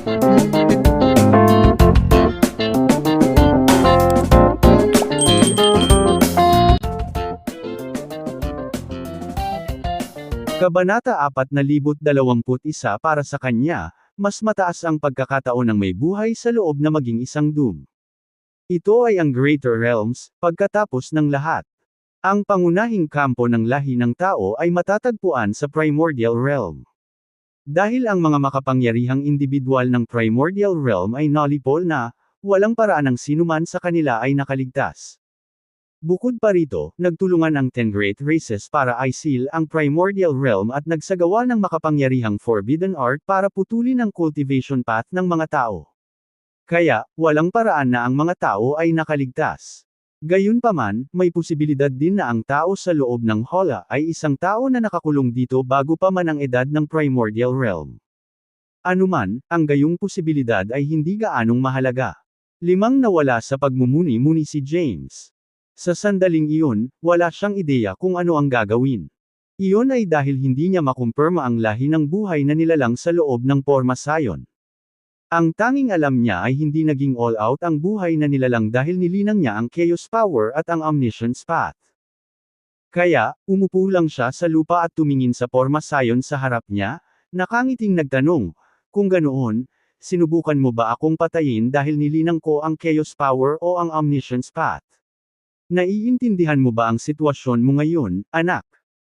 Kabanata 4021 para sa kanya, mas mataas ang pagkakataon ng may buhay sa loob na maging isang doom. Ito ay ang Greater Realms, pagkatapos ng lahat. Ang pangunahing kampo ng lahi ng tao ay matatagpuan sa Primordial Realm. Dahil ang mga makapangyarihang individual ng Primordial Realm ay nalipol na, walang paraan ng sinuman sa kanila ay nakaligtas. Bukod pa rito, nagtulungan ang 10 Great Races para i-seal ang Primordial Realm at nagsagawa ng makapangyarihang Forbidden Art para putulin ang cultivation path ng mga tao. Kaya, walang paraan na ang mga tao ay nakaligtas. Gayunpaman, may posibilidad din na ang tao sa loob ng Hola ay isang tao na nakakulong dito bago pa man ang edad ng Primordial Realm. Anuman, ang gayong posibilidad ay hindi gaanong mahalaga. Limang nawala sa pagmumuni-muni si James. Sa sandaling iyon, wala siyang ideya kung ano ang gagawin. Iyon ay dahil hindi niya makumpirma ang lahi ng buhay na nilalang sa loob ng Porma Sion. Ang tanging alam niya ay hindi naging all-out ang buhay na nilalang dahil nilinang niya ang Chaos Power at ang Omniscience Path. Kaya, umupo lang siya sa lupa at tumingin sa Porma Sion sa harap niya, nakangiting nagtanong, kung ganoon, sinubukan mo ba akong patayin dahil nilinang ko ang Chaos Power o ang Omniscience Path? Naiintindihan mo ba ang sitwasyon mo ngayon, anak?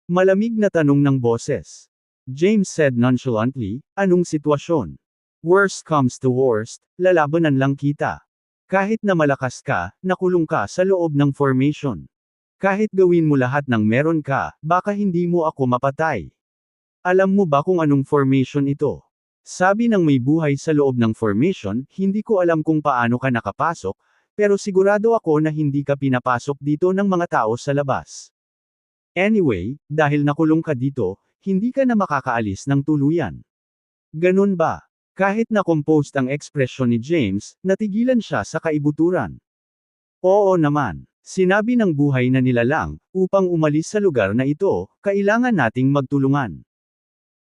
Malamig na tanong ng boses. James said nonchalantly, anong sitwasyon? Worst comes to worst, lalabanan lang kita. Kahit na malakas ka, nakulong ka sa loob ng formation. Kahit gawin mo lahat ng meron ka, baka hindi mo ako mapatay. Alam mo ba kung anong formation ito? Sabi ng may buhay sa loob ng formation, hindi ko alam kung paano ka nakapasok, pero sigurado ako na hindi ka pinapasok dito ng mga tao sa labas. Anyway, dahil nakulong ka dito, hindi ka na makakaalis ng tuluyan. Ganun ba? Kahit na-composed ang ekspresyon ni James, natigilan siya sa kaibuturan. Oo naman. Sinabi ng buhay na nilalang, upang umalis sa lugar na ito, kailangan nating magtulungan.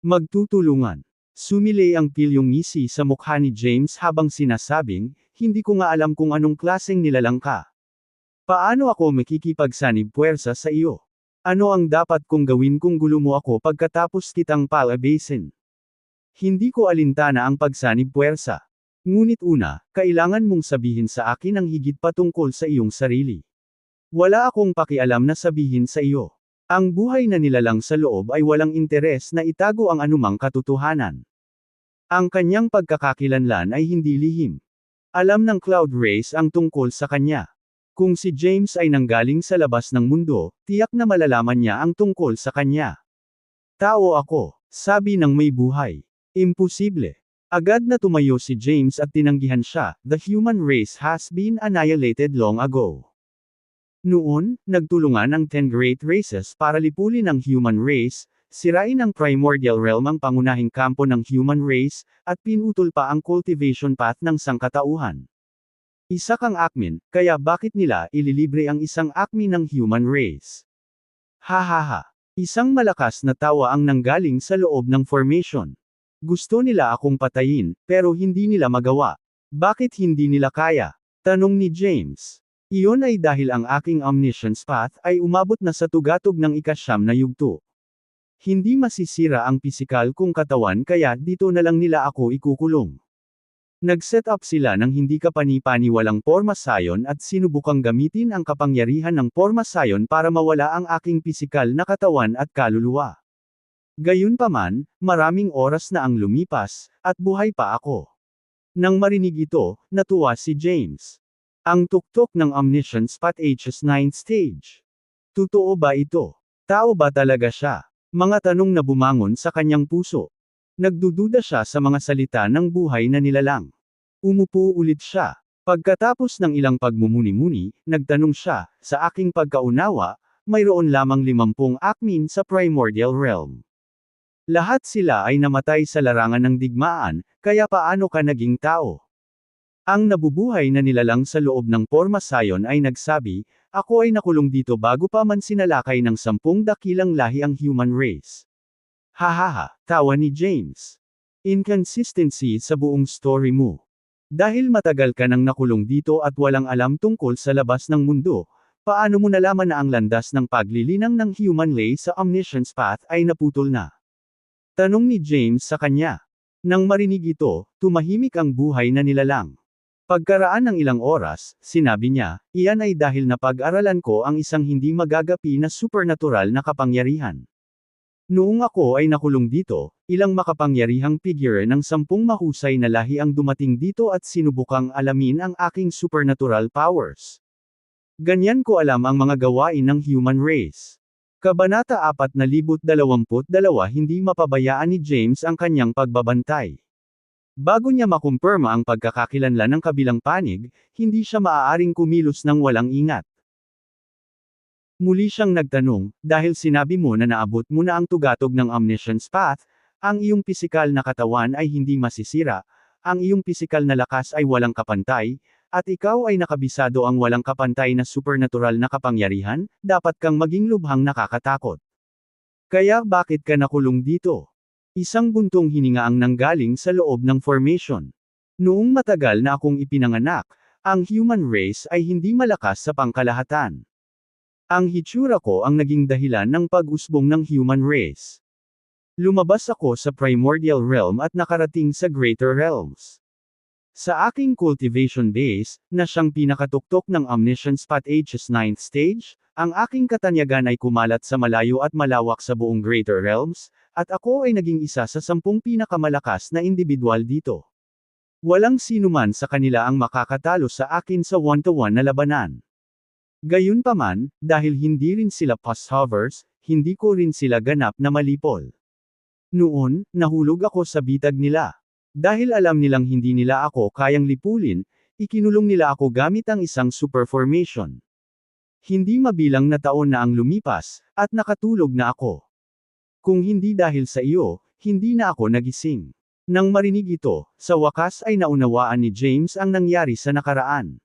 Magtutulungan. Sumilay ang pilyong ngisi sa mukha ni James habang sinasabing, hindi ko nga alam kung anong klaseng nilalang ka. Paano ako makikipagsanib puwersa sa iyo? Ano ang dapat kong gawin kung gulo mo ako pagkatapos kitang palabasin? Hindi ko alintana ang pagsanib puwersa. Ngunit una, kailangan mong sabihin sa akin ang higit patungkol sa iyong sarili. Wala akong pakialam na sabihin sa iyo. Ang buhay na nilalang sa loob ay walang interes na itago ang anumang katotohanan. Ang kanyang pagkakakilanlan ay hindi lihim. Alam ng Cloud Race ang tungkol sa kanya. Kung si James ay nanggaling sa labas ng mundo, tiyak na malalaman niya ang tungkol sa kanya. Tao ako, sabi ng may buhay. Imposible. Agad na tumayo si James at tinanggihan siya, the human race has been annihilated long ago. Noon, nagtulungan ang 10 Great Races para lipulin ang human race, sirain ang Primordial Realm ang pangunahing kampo ng human race, at pinutol pa ang cultivation path ng sangkatauhan. Isa kang Akmin, kaya bakit nila ililibre ang isang Akmin ng human race? Hahaha. Isang malakas na tawa ang nanggaling sa loob ng formation. Gusto nila akong patayin, pero hindi nila magawa. Bakit hindi nila kaya? Tanong ni James. Iyon ay dahil ang aking Omniscience Path ay umabot na sa tugatog ng ika-9 na yugto. Hindi masisira ang pisikal kong katawan kaya dito na lang nila ako ikukulong. Nag-set up sila ng hindi kapani-paniwalang Porma Sion at sinubukang gamitin ang kapangyarihan ng Porma Sion para mawala ang aking pisikal na katawan at kaluluwa. Gayunpaman, maraming oras na ang lumipas, at buhay pa ako. Nang marinig ito, natuwa si James. Ang tuktok ng Omniscience Path H's 9th stage. Totoo ba ito? Tao ba talaga siya? Mga tanong na bumangon sa kanyang puso. Nagdududa siya sa mga salita ng buhay na nilalang. Umupo ulit siya. Pagkatapos ng ilang pagmumuni-muni, nagtanong siya, sa aking pagkaunawa, mayroon lamang 50 Akmin sa Primordial Realm. Lahat sila ay namatay sa larangan ng digmaan, kaya paano ka naging tao? Ang nabubuhay na nilalang sa loob ng Porma Sion ay nagsabi, ako ay nakulong dito bago pa man sinalakay ng 10 dakilang lahi ang human race. Hahaha, tawa ni James. Inconsistency sa buong story mo. Dahil matagal ka nang nakulong dito at walang alam tungkol sa labas ng mundo, paano mo nalaman na ang landas ng paglilinang ng human race sa Omniscience Path ay naputol na? Tanong ni James sa kanya. Nang marinig ito, tumahimik ang buhay na nilalang. Pagkaraan ng ilang oras, sinabi niya, iyan ay dahil napag-aralan ko ang isang hindi magagapi na supernatural na kapangyarihan. Noong ako ay nakulong dito, ilang makapangyarihang figure ng 10 mahusay na lahi ang dumating dito at sinubukang alamin ang aking supernatural powers. Ganyan ko alam ang mga gawain ng human race. Kabanata 4022. Hindi mapabayaan ni James ang kanyang pagbabantay. Bago niya makumpirma ang pagkakakilanlan ng kabilang panig, hindi siya maaaring kumilos ng walang ingat. Muli siyang nagtanong, dahil sinabi mo na naabot mo na ang tugatog ng Omniscience Path, ang iyong pisikal na katawan ay hindi masisira, ang iyong pisikal na lakas ay walang kapantay, at ikaw ay nakabisado ang walang kapantay na supernatural na kapangyarihan, dapat kang maging lubhang nakakatakot. Kaya bakit ka nakulong dito? Isang buntong hininga ang nanggaling sa loob ng formation. Noong matagal na akong ipinanganak, ang human race ay hindi malakas sa pangkalahatan. Ang hitsura ko ang naging dahilan ng pag-usbong ng human race. Lumabas ako sa primordial realm at nakarating sa greater realms. Sa aking cultivation base, na siyang pinakatuktok ng Omniscience Path H's 9th stage, ang aking katanyagan ay kumalat sa malayo at malawak sa buong greater realms, at ako ay naging isa sa 10 pinakamalakas na individual dito. Walang sinuman sa kanila ang makakatalo sa akin sa 1-to-1 na labanan. Gayunpaman, dahil hindi rin sila passovers, hindi ko rin sila ganap na malipol. Noon, nahulog ako sa bitag nila. Dahil alam nilang hindi nila ako kayang lipulin, ikinulong nila ako gamit ang isang super formation. Hindi mabilang na taon na ang lumipas, at nakatulog na ako. Kung hindi dahil sa iyo, hindi na ako nagising. Nang marinig ito, sa wakas ay naunawaan ni James ang nangyari sa nakaraan.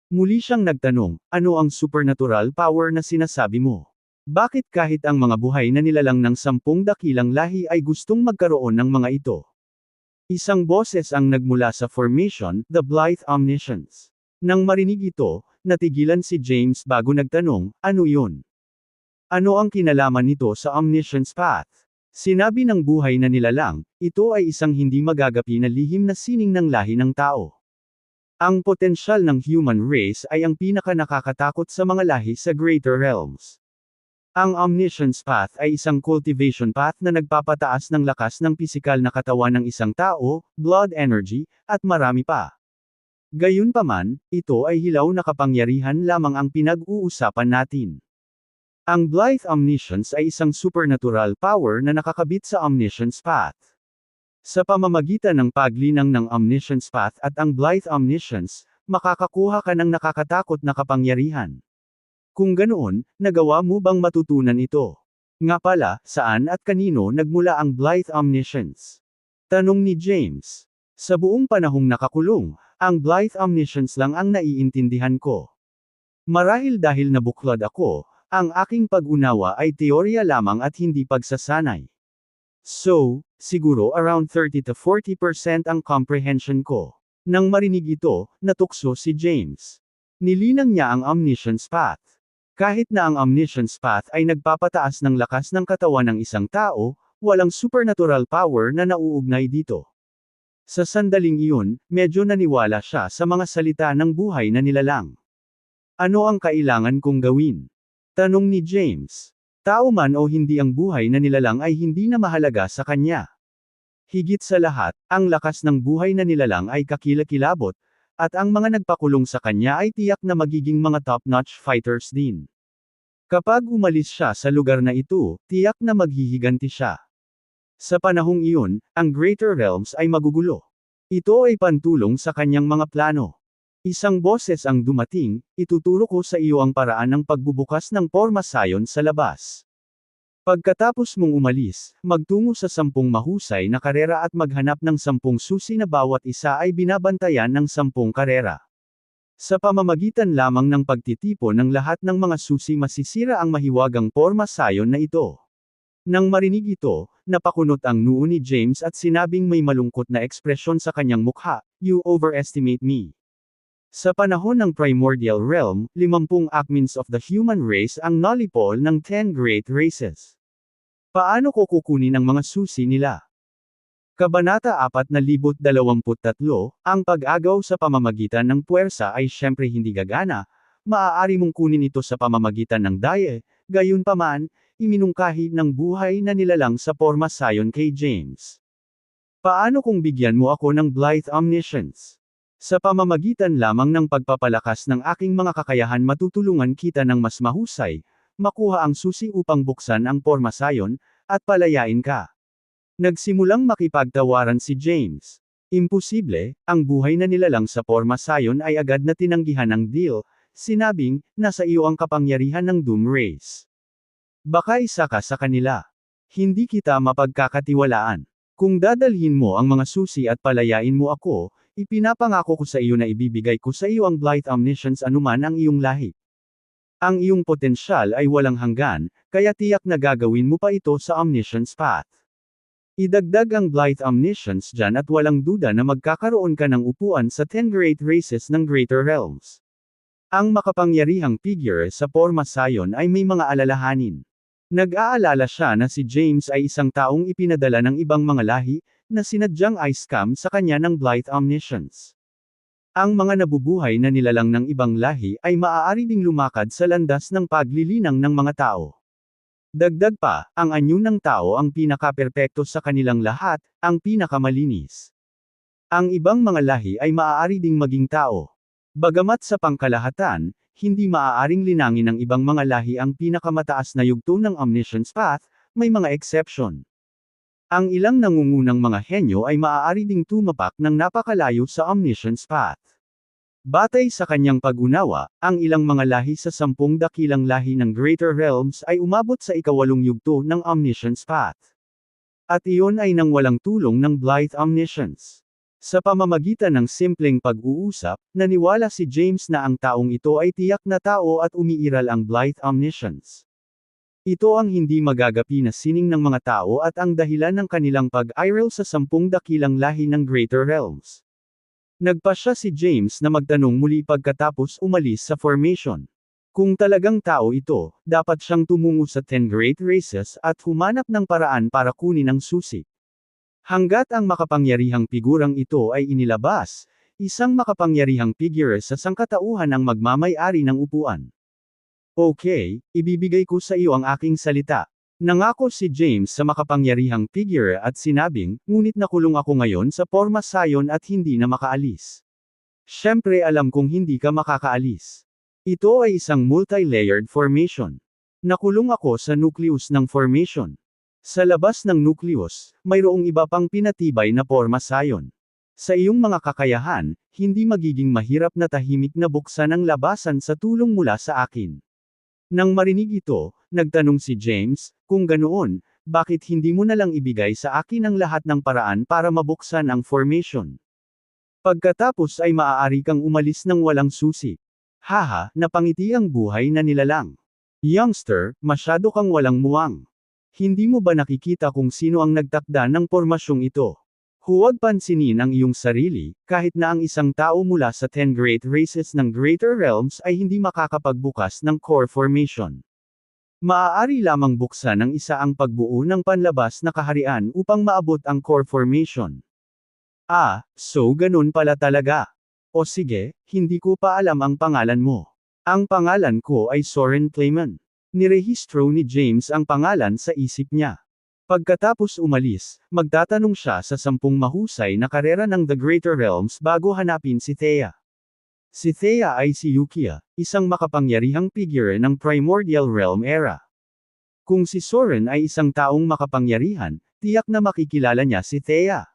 Muli siyang nagtanong, ano ang supernatural power na sinasabi mo? Bakit kahit ang mga buhay na nilalang ng 10 dakilang lahi ay gustong magkaroon ng mga ito? Isang boses ang nagmula sa formation, the Blythe Omniscience. Nang marinig ito, natigilan si James bago nagtanong, ano yun? Ano ang kinalaman nito sa Omniscience Path? Sinabi ng buhay na nilalang, ito ay isang hindi magagapi na lihim na sining ng lahi ng tao. Ang potensyal ng human race ay ang pinaka-nakakatakot sa mga lahi sa greater realms. Ang Omniscience Path ay isang cultivation path na nagpapataas ng lakas ng pisikal na katawan ng isang tao, blood energy, at marami pa. Gayunpaman, ito ay hilaw na kapangyarihan lamang ang pinag-uusapan natin. Ang Blythe Omniscience ay isang supernatural power na nakakabit sa Omniscience Path. Sa pamamagitan ng paglinang ng Omniscience Path at ang Blythe Omniscience, makakakuha ka ng nakakatakot na kapangyarihan. Kung ganoon, nagawa mo bang matutunan ito? Nga pala, saan at kanino nagmula ang Blythe Omniscience? Tanong ni James. Sa buong panahong nakakulong, ang Blythe Omniscience lang ang naiintindihan ko. Marahil dahil nabuklod ako, ang aking pag-unawa ay teorya lamang at hindi pagsasanay. So, siguro around 30-40% ang comprehension ko. Nang marinig ito, natukso si James. Nilinang niya ang Omniscience Path. Kahit na ang Omniscience Path ay nagpapataas ng lakas ng katawan ng isang tao, walang supernatural power na nauugnay dito. Sa sandaling iyon, medyo naniwala siya sa mga salita ng buhay na nilalang. Ano ang kailangan kong gawin? Tanong ni James. Tao man o hindi ang buhay na nilalang ay hindi na mahalaga sa kanya. Higit sa lahat, ang lakas ng buhay na nilalang ay kakilakilabot, at ang mga nagpakulong sa kanya ay tiyak na magiging mga top-notch fighters din. Kapag umalis siya sa lugar na ito, tiyak na maghihiganti siya. Sa panahong iyon, ang Greater Realms ay magugulo. Ito ay pantulong sa kanyang mga plano. Isang boses ang dumating, ituturo ko sa iyo ang paraan ng pagbubukas ng porma sayon sa labas. Pagkatapos mong umalis, magtungo sa 10 mahusay na karera at maghanap ng 10 susi na bawat isa ay binabantayan ng 10 karera. Sa pamamagitan lamang ng pagtitipon ng lahat ng mga susi masisira ang mahiwagang porma sayon na ito. Nang marinig ito, napakunot ang noo ni James at sinabing may malungkot na ekspresyon sa kanyang mukha, "You overestimate me." Sa panahon ng Primordial Realm, 50 acmins of the human race ang nalipol ng 10 great races. Paano ko kukunin ang mga susi nila? Kabanata 4023, ang pag-agaw sa pamamagitan ng puwersa ay siyempre hindi gagana, maaari mong kunin ito sa pamamagitan ng daye, gayunpaman, iminungkahi ng buhay na nilalang sa porma sayon kay James. Paano kung bigyan mo ako ng Blithe Omniscience? Sa pamamagitan lamang ng pagpapalakas ng aking mga kakayahan matutulungan kita ng mas mahusay, makuha ang susi upang buksan ang porma sayon, at palayain ka. Nagsimulang makipagtawaran si James. Imposible, ang buhay na nilalang sa porma sayon ay agad na tinanggihan ang deal, sinabing, nasa iyo ang kapangyarihan ng Doom Race. Baka isa ka sa kanila. Hindi kita mapagkakatiwalaan. Kung dadalhin mo ang mga susi at palayain mo ako, ipinapangako ko sa iyo na ibibigay ko sa iyo ang Blithe Omniscience anuman ang iyong lahi. Ang iyong potensyal ay walang hanggan, kaya tiyak na gagawin mo pa ito sa Omniscience Path. Idagdag ang Blithe Omniscience dyan at walang duda na magkakaroon ka ng upuan sa 10 Great Races ng Greater Realms. Ang makapangyarihang figure sa porma sayon ay may mga alalahanin. Nag-aalala siya na si James ay isang taong ipinadala ng ibang mga lahi, na sinadyang i-scam sa kanya ng Blithe Omniscience. Ang mga nabubuhay na nilalang ng ibang lahi ay maaari ding lumakad sa landas ng paglilinang ng mga tao. Dagdag pa, ang anyo ng tao ang pinakaperpekto sa kanilang lahat, ang pinakamalinis. Ang ibang mga lahi ay maaari ding maging tao. Bagamat sa pangkalahatan, hindi maaaring linangin ng ibang mga lahi ang pinakamataas na yugto ng Omniscience Path, may mga exception. Ang ilang nangungunang mga henyo ay maaari ding tumapak ng napakalayo sa Omniscience Path. Batay sa kanyang pag-unawa, ang ilang mga lahi sa 10 dakilang lahi ng Greater Realms ay umabot sa ika-8 yugto ng Omniscience Path. At iyon ay nang walang tulong ng Blithe Omniscience. Sa pamamagitan ng simpleng pag-uusap, naniwala si James na ang taong ito ay tiyak na tao at umiiral ang Blithe Omniscience. Ito ang hindi magagapi na sining ng mga tao at ang dahilan ng kanilang pag-iral sa 10 dakilang lahi ng Greater Realms. Nagpasya si James na magtanong muli pagkatapos umalis sa formation. Kung talagang tao ito, dapat siyang tumungo sa 10 Great Races at humanap ng paraan para kunin ang susi. Hanggat ang makapangyarihang figurang ito ay inilabas, isang makapangyarihang figure sa sangkatauhan ang magmamay-ari ng upuan. Okay, ibibigay ko sa iyo ang aking salita. Nangako si James sa makapangyarihang figure at sinabing, ngunit nakulong ako ngayon sa porma sayon at hindi na makaalis. Siyempre alam kong hindi ka makakaalis. Ito ay isang multi-layered formation. Nakulong ako sa nucleus ng formation. Sa labas ng nucleus, mayroong iba pang pinatibay na porma sayon. Sa iyong mga kakayahan, hindi magiging mahirap na tahimik na buksan ang labasan sa tulong mula sa akin. Nang marinig ito, nagtanong si James, kung ganoon, bakit hindi mo na lang ibigay sa akin ang lahat ng paraan para mabuksan ang formation? Pagkatapos ay maaari kang umalis ng walang susi. Haha, napangiti ang buhay na nilalang. Youngster, masyado kang walang muwang. Hindi mo ba nakikita kung sino ang nagtakda ng pormasyong ito? Huwag pansinin ang iyong sarili, kahit na ang isang tao mula sa 10 Great Races ng Greater Realms ay hindi makakapagbukas ng core formation. Maaari lamang buksan ng isa ang pagbuo ng panlabas na kaharian upang maabot ang core formation. Ah, so ganun pala talaga. O sige, hindi ko pa alam ang pangalan mo. Ang pangalan ko ay Soren Clayman. Nirehistro ni James ang pangalan sa isip niya. Pagkatapos umalis, magtatanong siya sa 10 mahusay na karera ng The Greater Realms bago hanapin si Thea. Si Thea ay si Yukia, isang makapangyarihang figure ng Primordial Realm era. Kung si Soren ay isang taong makapangyarihan, tiyak na makikilala niya si Thea.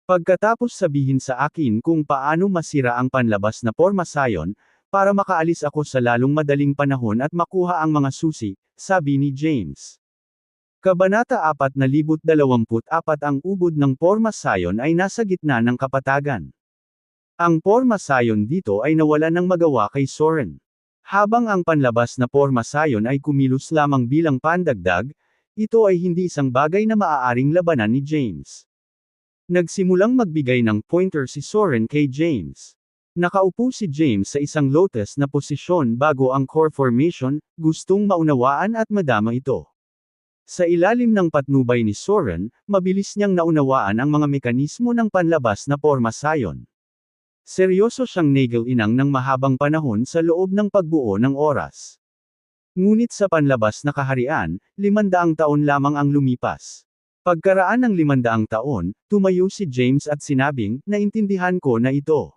Pagkatapos sabihin sa akin kung paano masira ang panlabas na porma sayon, para makaalis ako sa lalong madaling panahon at makuha ang mga susi, sabi ni James. Kabanata 4024 ang ubod ng porma sayon ay nasa gitna ng kapatagan. Ang porma sayon dito ay nawala ng magawa kay Soren. Habang ang panlabas na porma sayon ay kumilos lamang bilang pandagdag, ito ay hindi isang bagay na maaaring labanan ni James. Nagsimulang magbigay ng pointer si Soren kay James. Nakaupo si James sa isang lotus na posisyon bago ang core formation, gustong maunawaan at madama ito. Sa ilalim ng patnubay ni Soren, mabilis niyang naunawaan ang mga mekanismo ng panlabas na porma sayon. Seryoso siyang nagel-inang ng mahabang panahon sa loob ng pagbuo ng oras. Ngunit sa panlabas na kaharian, 500 taon lamang ang lumipas. Pagkaraan ng 500 taon, tumayo si James at sinabing, naintindihan ko na ito.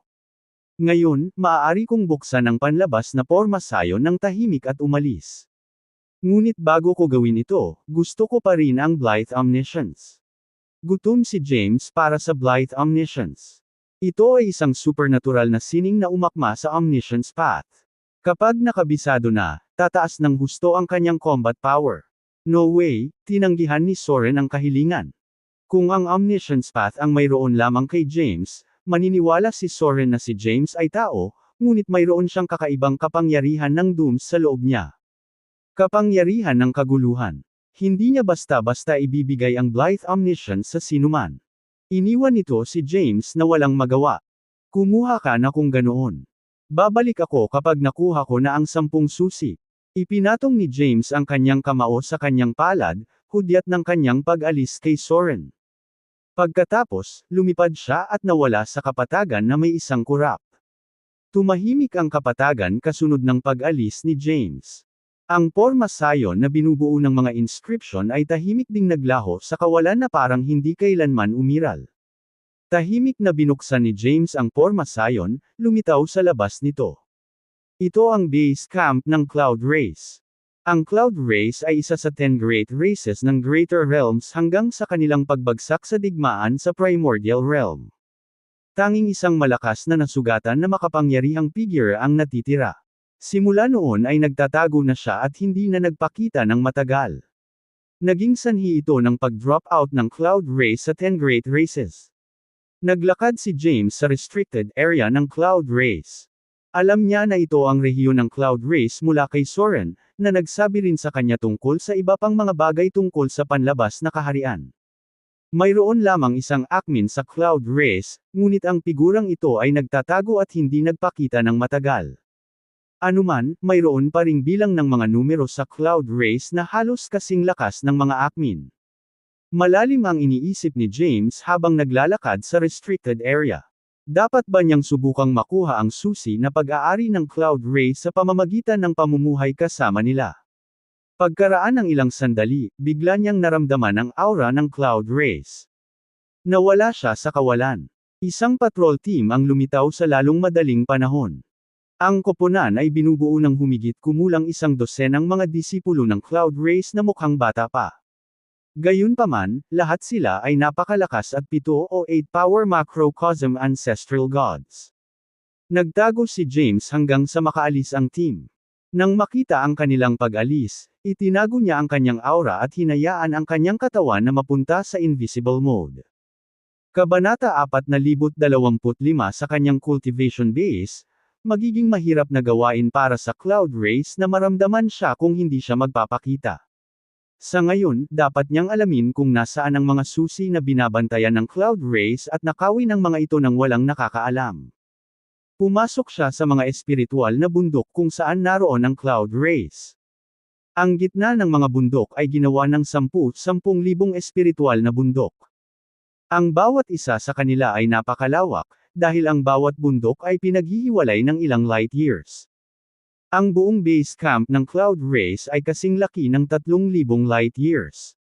Ngayon, maaari kong buksan ang panlabas na porma sayon ng tahimik at umalis. Ngunit bago ko gawin ito, gusto ko pa rin ang Blithe Omniscience. Gutom si James para sa Blithe Omniscience. Ito ay isang supernatural na sining na umakma sa Omniscience Path. Kapag nakabisado na, tataas ng husto ang kanyang combat power. No way, tinanggihan ni Soren ang kahilingan. Kung ang Omniscience Path ang mayroon lamang kay James, maniniwala si Soren na si James ay tao, ngunit mayroon siyang kakaibang kapangyarihan ng dooms sa loob niya. Kapangyarihan ng kaguluhan. Hindi niya basta-basta ibibigay ang Blithe Omniscience sa sinuman. Iniwan nito si James na walang magawa. Kumuha ka na kung ganoon. Babalik ako kapag nakuha ko na ang 10 susi. Ipinatong ni James ang kanyang kamao sa kanyang palad, hudyat ng kanyang pag-alis kay Soren. Pagkatapos, lumipad siya at nawala sa kapatagan na may isang kurap. Tumahimik ang kapatagan kasunod ng pag-alis ni James. Ang porma sayon na binubuo ng mga inscription ay tahimik ding naglaho sa kawalan na parang hindi kailanman umiral. Tahimik na binuksan ni James ang porma sayon, lumitaw sa labas nito. Ito ang base camp ng Cloud Race. Ang Cloud Race ay isa sa 10 great races ng Greater Realms hanggang sa kanilang pagbagsak sa digmaan sa Primordial Realm. Tanging isang malakas na nasugatan na makapangyarihang figure ang natitira. Simula noon ay nagtatago na siya at hindi na nagpakita ng matagal. Naging sanhi ito ng pag-drop out ng Cloud Race sa 10 great races. Naglakad si James sa restricted area ng Cloud Race. Alam niya na ito ang rehiyon ng Cloud Race mula kay Soren, na nagsabi rin sa kanya tungkol sa iba pang mga bagay tungkol sa panlabas na kaharian. Mayroon lamang isang admin sa Cloud Race, ngunit ang figurang ito ay nagtatago at hindi nagpakita ng matagal. Anuman, mayroon pa ring bilang ng mga numero sa Cloud Race na halos kasing lakas ng mga admin. Malalim ang iniisip ni James habang naglalakad sa restricted area. Dapat ba niyang subukang makuha ang susi na pag-aari ng Cloud Race sa pamamagitan ng pamumuhay kasama nila? Pagkaraan ng ilang sandali, bigla niyang naramdaman ang aura ng Cloud Race. Nawala siya sa kawalan. Isang patrol team ang lumitaw sa lalong madaling panahon. Ang koponan ay binubuo ng humigit kumulang 100 mga disipulo ng Cloud Race na mukhang bata pa. Gayunpaman, lahat sila ay napakalakas at 7 o 8 power macrocosm ancestral gods. Nagtago si James hanggang sa makaalis ang team. Nang makita ang kanilang pag-alis, itinago niya ang kanyang aura at hinayaan ang kanyang katawan na mapunta sa invisible mode. Kabanata 4025 sa kanyang cultivation base, magiging mahirap na gawain para sa Cloud Race na maramdaman siya kung hindi siya magpapakita. Sa ngayon, dapat niyang alamin kung nasaan ang mga susi na binabantayan ng Cloud Race at nakawin ang mga ito nang walang nakakaalam. Pumasok siya sa mga espiritual na bundok kung saan naroon ang Cloud Race. Ang gitna ng mga bundok ay ginawa ng 10,000 espiritual na bundok. Ang bawat isa sa kanila ay napakalawak, dahil ang bawat bundok ay pinaghihiwalay ng ilang light years. Ang buong base camp ng Cloud Race ay kasing laki ng 3,000 light years.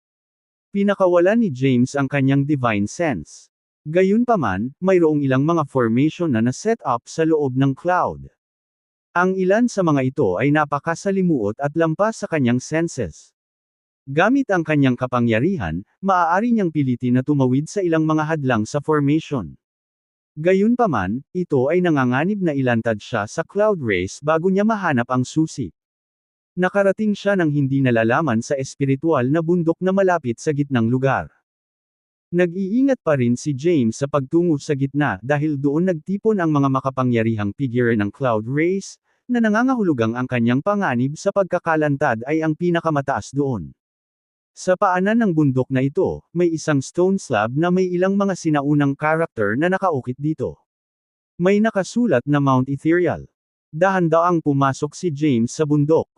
Pinakawalan ni James ang kanyang divine sense. Gayunpaman, mayroong ilang mga formation na na-set up sa loob ng cloud. Ang ilan sa mga ito ay napakasalimuot at lampas sa kanyang senses. Gamit ang kanyang kapangyarihan, maaari niyang pilitin na tumawid sa ilang mga hadlang sa formation. Gayunpaman, ito ay nanganganib na ilantad siya sa Cloud Race bago niya mahanap ang susi. Nakarating siya ng hindi nalalaman sa espiritual na bundok na malapit sa gitnang lugar. Nag-iingat pa rin si James sa pagtungo sa gitna dahil doon nagtipon ang mga makapangyarihang figure ng Cloud Race, na nangangahulugang ang kanyang panganib sa pagkakalantad ay ang pinakamataas doon. Sa paanan ng bundok na ito, may isang stone slab na may ilang mga sinaunang karakter na nakaukit dito. May nakasulat na Mount Ethereal. Dahan-daang pumasok si James sa bundok.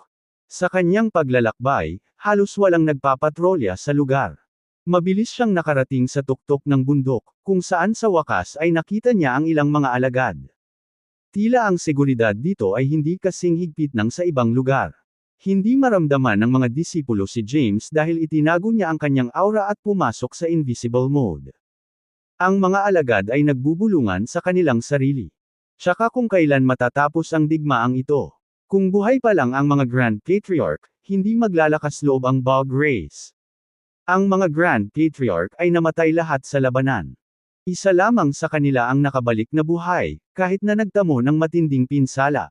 Sa kanyang paglalakbay, halos walang nagpapatrolya sa lugar. Mabilis siyang nakarating sa tuktok ng bundok, kung saan sa wakas ay nakita niya ang ilang mga alagad. Tila ang seguridad dito ay hindi kasing higpit ng sa ibang lugar. Hindi maramdaman ng mga disipulo si James dahil itinago niya ang kanyang aura at pumasok sa invisible mode. Ang mga alagad ay nagbubulungan sa kanilang sarili. Tsaka kung kailan matatapos ang digmaang ito. Kung buhay pa lang ang mga Grand Patriarch, hindi maglalakas loob ang Bog Race. Ang mga Grand Patriarch ay namatay lahat sa labanan. Isa lamang sa kanila ang nakabalik na buhay, kahit na nagtamo ng matinding pinsala.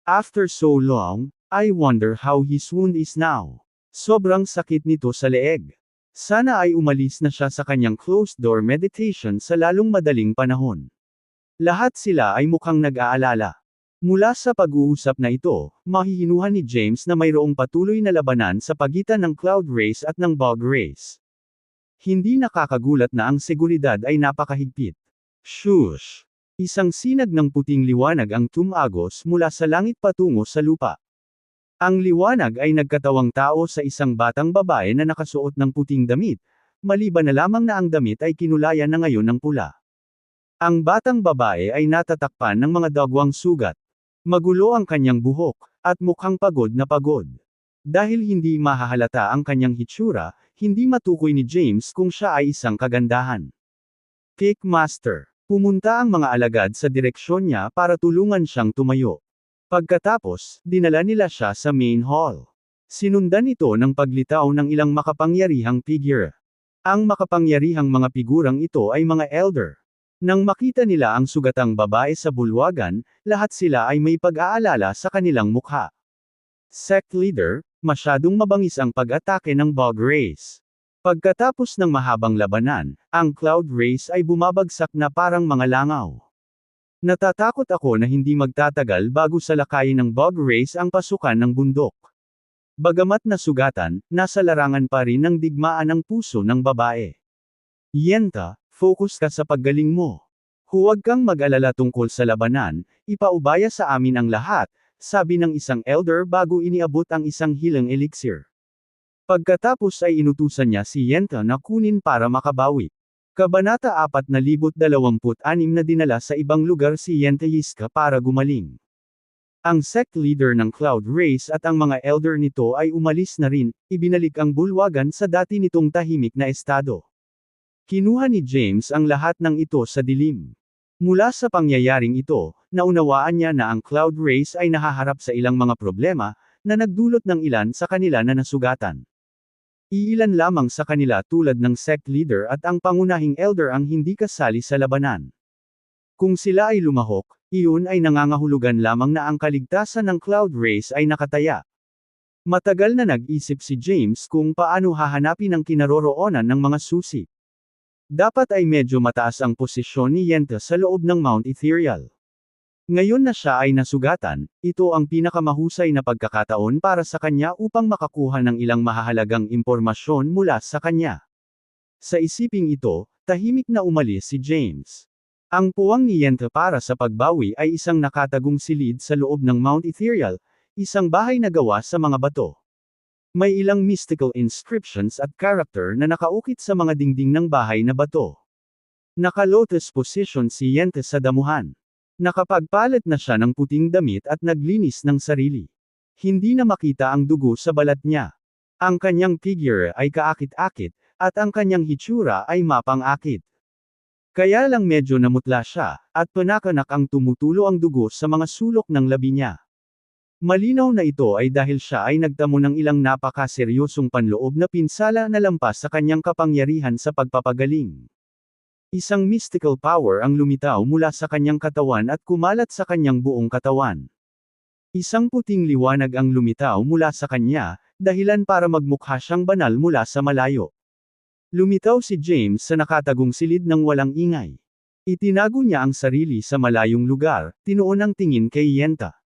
After so long, I wonder how his wound is now. Sobrang sakit nito sa leeg. Sana ay umalis na siya sa kanyang closed-door meditation sa lalong madaling panahon. Lahat sila ay mukhang nag-aalala. Mula sa pag-uusap na ito, mahihinuhan ni James na mayroong patuloy na labanan sa pagitan ng Cloud Race at ng Bog Race. Hindi nakakagulat na ang seguridad ay napakahigpit. Shush! Isang sinag ng puting liwanag ang tumagos mula sa langit patungo sa lupa. Ang liwanag ay nagkatawang tao sa isang batang babae na nakasuot ng puting damit, maliban na lamang na ang damit ay kinulayan na ngayon ng pula. Ang batang babae ay natatakpan ng mga dagwang sugat. Magulo ang kanyang buhok, at mukhang pagod na pagod. Dahil hindi mahahalata ang kanyang hitsura, hindi matukoy ni James kung siya ay isang kagandahan. Kickmaster. Pumunta ang mga alagad sa direksyon niya para tulungan siyang tumayo. Pagkatapos, dinala nila siya sa main hall. Sinundan ito ng paglitaw ng ilang makapangyarihang figure. Ang makapangyarihang mga figurang ito ay mga elder. Nang makita nila ang sugatang babae sa bulwagan, lahat sila ay may pag-aalala sa kanilang mukha. Sect leader, masyadong mabangis ang pag-atake ng Bog Race. Pagkatapos ng mahabang labanan, ang Cloud Race ay bumabagsak na parang mga langaw. Natatakot ako na hindi magtatagal bago salakayin ng Bog Race ang pasukan ng bundok. Bagamat nasugatan, nasa larangan pa rin ng digmaan ang puso ng babae. Yenta, focus ka sa paggaling mo. Huwag kang mag-alala tungkol sa labanan, ipaubaya sa amin ang lahat, sabi ng isang elder bago iniabot ang isang healing elixir. Pagkatapos ay inutusan niya si Yenta na kunin para makabawi. Kabanata 4026 na dinala sa ibang lugar si Yenta Yiska para gumaling. Ang sect leader ng Cloud Race at ang mga elder nito ay umalis na rin, ibinalik ang bulwagan sa dati nitong tahimik na estado. Kinuha ni James ang lahat ng ito sa dilim. Mula sa pangyayaring ito, naunawaan niya na ang Cloud Race ay nahaharap sa ilang mga problema, na nagdulot ng ilan sa kanila na nasugatan. Iilan lamang sa kanila tulad ng sect leader at ang pangunahing elder ang hindi kasali sa labanan. Kung sila ay lumahok, iyon ay nangangahulugan lamang na ang kaligtasan ng Cloud Race ay nakataya. Matagal na nag-isip si James kung paano hahanapin ang kinaroroonan ng mga susi. Dapat ay medyo mataas ang posisyon ni Yenta sa loob ng Mount Ethereal. Ngayon na siya ay nasugatan, ito ang pinakamahusay na pagkakataon para sa kanya upang makakuha ng ilang mahahalagang impormasyon mula sa kanya. Sa isiping ito, tahimik na umalis si James. Ang puwang ni Yenta para sa pagbawi ay isang nakatagong silid sa loob ng Mount Ethereal, isang bahay na gawa sa mga bato. May ilang mystical inscriptions at character na nakaukit sa mga dingding ng bahay na bato. Naka-lotus position si Yenta sa damuhan. Nakapagpalit na siya ng puting damit at naglinis ng sarili. Hindi na makita ang dugo sa balat niya. Ang kanyang figure ay kaakit-akit, at ang kanyang hitsura ay mapang-akit. Kaya lang medyo namutla siya, at panakanak ang tumutulo ang dugo sa mga sulok ng labi niya. Malinaw na ito ay dahil siya ay nagtamo ng ilang napakaseryosong panloob na pinsala na lampas sa kanyang kapangyarihan sa pagpapagaling. Isang mystical power ang lumitaw mula sa kanyang katawan at kumalat sa kanyang buong katawan. Isang puting liwanag ang lumitaw mula sa kanya, dahilan para magmukha siyang banal mula sa malayo. Lumitaw si James sa nakatagong silid ng walang ingay. Itinago niya ang sarili sa malayong lugar, tinuon ang tingin kay Yenta.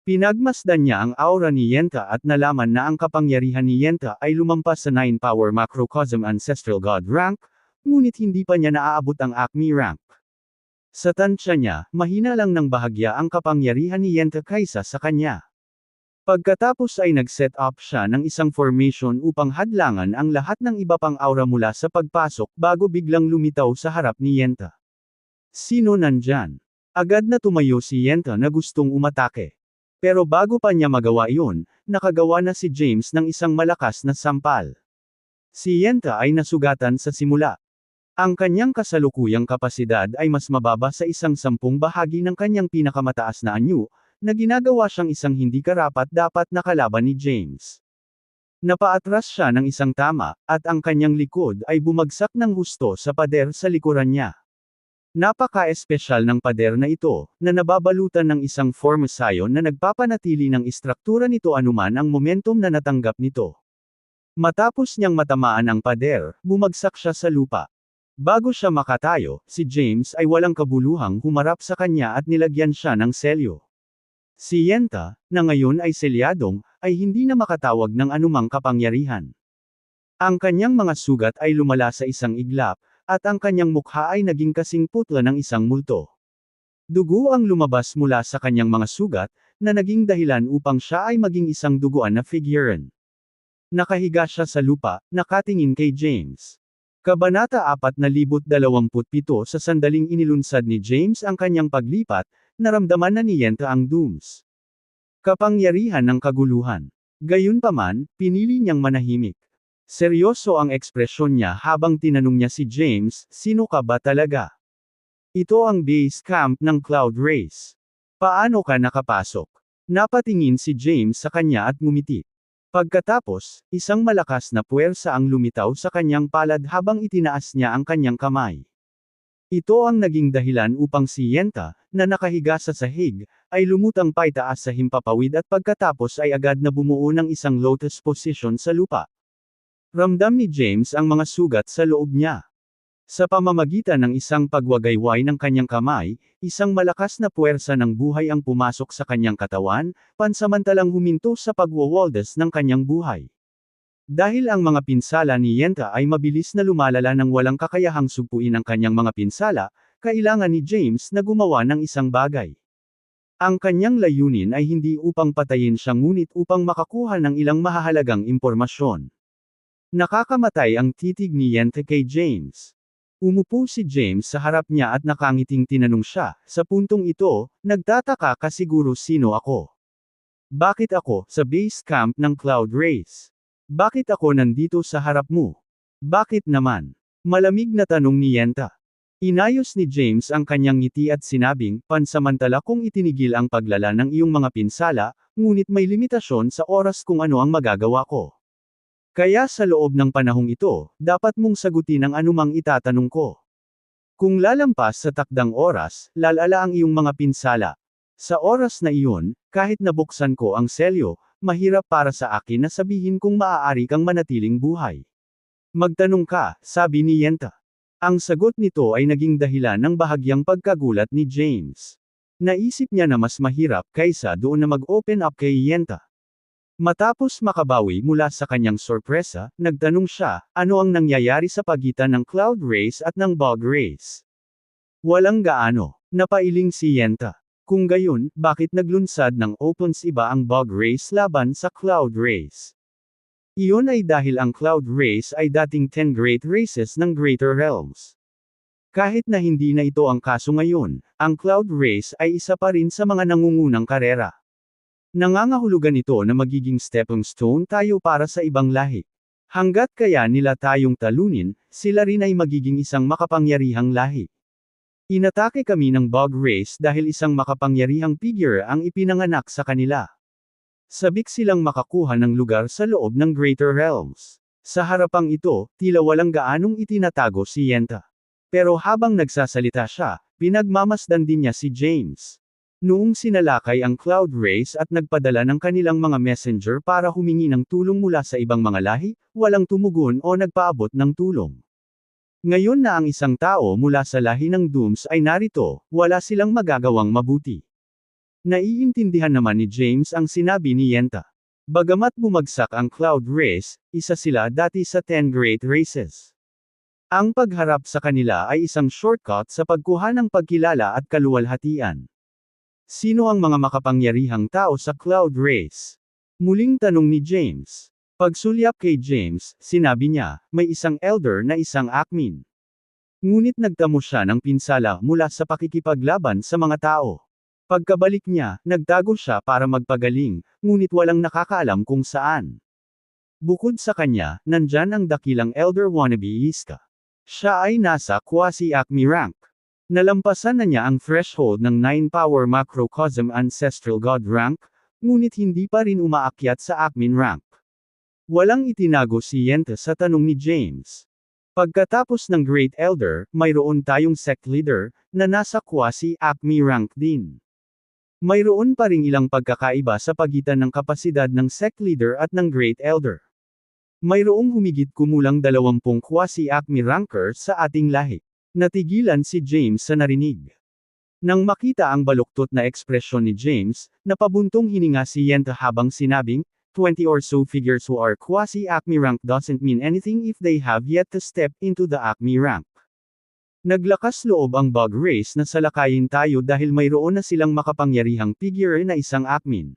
Pinagmasdan niya ang aura ni Yenta at nalaman na ang kapangyarihan ni Yenta ay lumampas sa 9-power Macrocosm Ancestral God rank, ngunit hindi pa niya naaabot ang Acme rank. Sa tansya niya, mahina lang ng bahagya ang kapangyarihan ni Yenta kaysa sa kanya. Pagkatapos ay nag-set up siya ng isang formation upang hadlangan ang lahat ng iba pang aura mula sa pagpasok bago biglang lumitaw sa harap ni Yenta. Sino nandyan? Agad na tumayo si Yenta na gustong umatake. Pero bago pa niya magawa iyon, nakagawa na si James ng isang malakas na sampal. Si Yenta ay nasugatan sa simula. Ang kanyang kasalukuyang kapasidad ay mas mababa sa 1/10 bahagi ng kanyang pinakamataas na anyo, na ginagawa siyang isang hindi karapat-dapat na kalaban ni James. Napaatras siya ng isang tama, at ang kanyang likod ay bumagsak ng husto sa pader sa likuran niya. Napaka-espesyal ng pader na ito, na nababalutan ng isang formasayon na nagpapanatili ng istruktura nito anuman ang momentum na natanggap nito. Matapos niyang matamaan ang pader, bumagsak siya sa lupa. Bago siya makatayo, si James ay walang kabuluhang humarap sa kanya at nilagyan siya ng selyo. Si Yenta, na ngayon ay selyadong, ay hindi na makatawag ng anumang kapangyarihan. Ang kanyang mga sugat ay lumala sa isang iglap, at ang kanyang mukha ay naging kasing putla ng isang multo. Dugo ang lumabas mula sa kanyang mga sugat, na naging dahilan upang siya ay maging isang duguan na figuran. Nakahiga siya sa lupa, nakatingin kay James. Kabanata 427. Sa sandaling inilunsad ni James ang kanyang paglipat, naramdaman na ni Yenta ang dooms. Kapangyarihan ng kaguluhan. Gayunpaman, pinili niyang manahimik. Seryoso ang ekspresyon niya habang tinanong niya si James, "Sino ka ba talaga?" "Ito ang base camp ng Cloud Race. Paano ka nakapasok?" Napatingin si James sa kanya at ngumiti. Pagkatapos, isang malakas na puwersa ang lumitaw sa kanyang palad habang itinaas niya ang kanyang kamay. Ito ang naging dahilan upang si Yenta, na nakahiga sa sahig, ay lumutang paitaas sa himpapawid at pagkatapos ay agad na bumuo ng isang lotus position sa lupa. Ramdam ni James ang mga sugat sa loob niya. Sa pamamagitan ng isang pagwagayway ng kanyang kamay, isang malakas na puwersa ng buhay ang pumasok sa kanyang katawan, pansamantalang huminto sa pagwawaldas ng kanyang buhay. Dahil ang mga pinsala ni Yenta ay mabilis na lumalala nang walang kakayahang sugpuin ang kanyang mga pinsala, kailangan ni James na gumawa ng isang bagay. Ang kanyang layunin ay hindi upang patayin siya ngunit upang makakuha ng ilang mahahalagang impormasyon. Nakakamatay ang titig ni Yenta kay James. Umupo si James sa harap niya at nakangiting tinanong siya, "Sa puntong ito, nagtataka ka siguro sino ako. Bakit ako, sa base camp ng Cloud Race? Bakit ako nandito sa harap mo? Bakit naman?" Malamig na tanong ni Yenta. Inayos ni James ang kanyang ngiti at sinabing, "Pansamantala kong itinigil ang paglala ng iyong mga pinsala, ngunit may limitasyon sa oras kung ano ang magagawa ko. Kaya sa loob ng panahong ito, dapat mong sagutin ang anumang itatanong ko. Kung lalampas sa takdang oras, lalala ang iyong mga pinsala. Sa oras na iyon, kahit nabuksan ko ang selyo, mahirap para sa akin na sabihin kung maaari kang manatiling buhay. Magtanong ka," sabi ni Yenta. Ang sagot nito ay naging dahilan ng bahagyang pagkagulat ni James. Naisip niya na mas mahirap kaysa doon na mag-open up kay Yenta. Matapos makabawi mula sa kanyang sorpresa, nagtanong siya, "Ano ang nangyayari sa pagitan ng Cloud Race at ng Bog Race?" "Walang gaano," napailing si Yenta. "Kung gayon, bakit naglunsad ng opens iba ang Bog Race laban sa Cloud Race?" Iyon ay dahil ang Cloud Race ay dating 10 Great Races ng Greater Realms. Kahit na hindi na ito ang kaso ngayon, ang Cloud Race ay isa pa rin sa mga nangungunang karera. Nangangahulugan ito na magiging stepping stone tayo para sa ibang lahi. Hanggat kaya nila tayong talunin, sila rin ay magiging isang makapangyarihang lahi. Inatake kami ng Bog Race dahil isang makapangyarihang figure ang ipinanganak sa kanila. Sabik silang makakuha ng lugar sa loob ng Greater Realms. Sa harapang ito, tila walang gaanong itinatago si Yenta. Pero habang nagsasalita siya, pinagmamasdan din niya si James. Noong sinalakay ang Cloud Race at nagpadala ng kanilang mga messenger para humingi ng tulong mula sa ibang mga lahi, walang tumugon o nagpaabot ng tulong. Ngayon na ang isang tao mula sa lahi ng Dooms ay narito, wala silang magagawang mabuti. Naiintindihan naman ni James ang sinabi ni Yenta. Bagamat bumagsak ang Cloud Race, isa sila dati sa 10 Great Races. Ang pagharap sa kanila ay isang shortcut sa pagkuha ng pagkilala at kaluwalhatian. Sino ang mga makapangyarihang tao sa Cloud Race? Muling tanong ni James. Pagsulyap kay James, sinabi niya, may isang elder na isang Akmin. Ngunit nagtamo siya ng pinsala mula sa pakikipaglaban sa mga tao. Pagkabalik niya, nagtago siya para magpagaling, ngunit walang nakakaalam kung saan. Bukod sa kanya, nandyan ang dakilang Elder Wannabe Iska. Siya ay nasa quasi-acme rank. Nalampasan na niya ang threshold ng 9-power macrocosm ancestral god rank, ngunit hindi pa rin umaakyat sa acme rank. Walang itinago si Yenta sa tanong ni James. Pagkatapos ng Great Elder, mayroon tayong sect leader, na nasa quasi-acme rank din. Mayroon pa ring ilang pagkakaiba sa pagitan ng kapasidad ng sect leader at ng Great Elder. Mayroong humigit kumulang 20 quasi-acme rankers sa ating lahi. Natigilan si James sa narinig. Nang makita ang baluktot na ekspresyon ni James, napabuntong hininga si Yenta habang sinabing, 20 or so figures who are quasi-acme rank doesn't mean anything if they have yet to step into the acme rank. Naglakas loob ang Bug Race na salakayin tayo dahil mayroon na silang makapangyarihang figure na isang Akmin.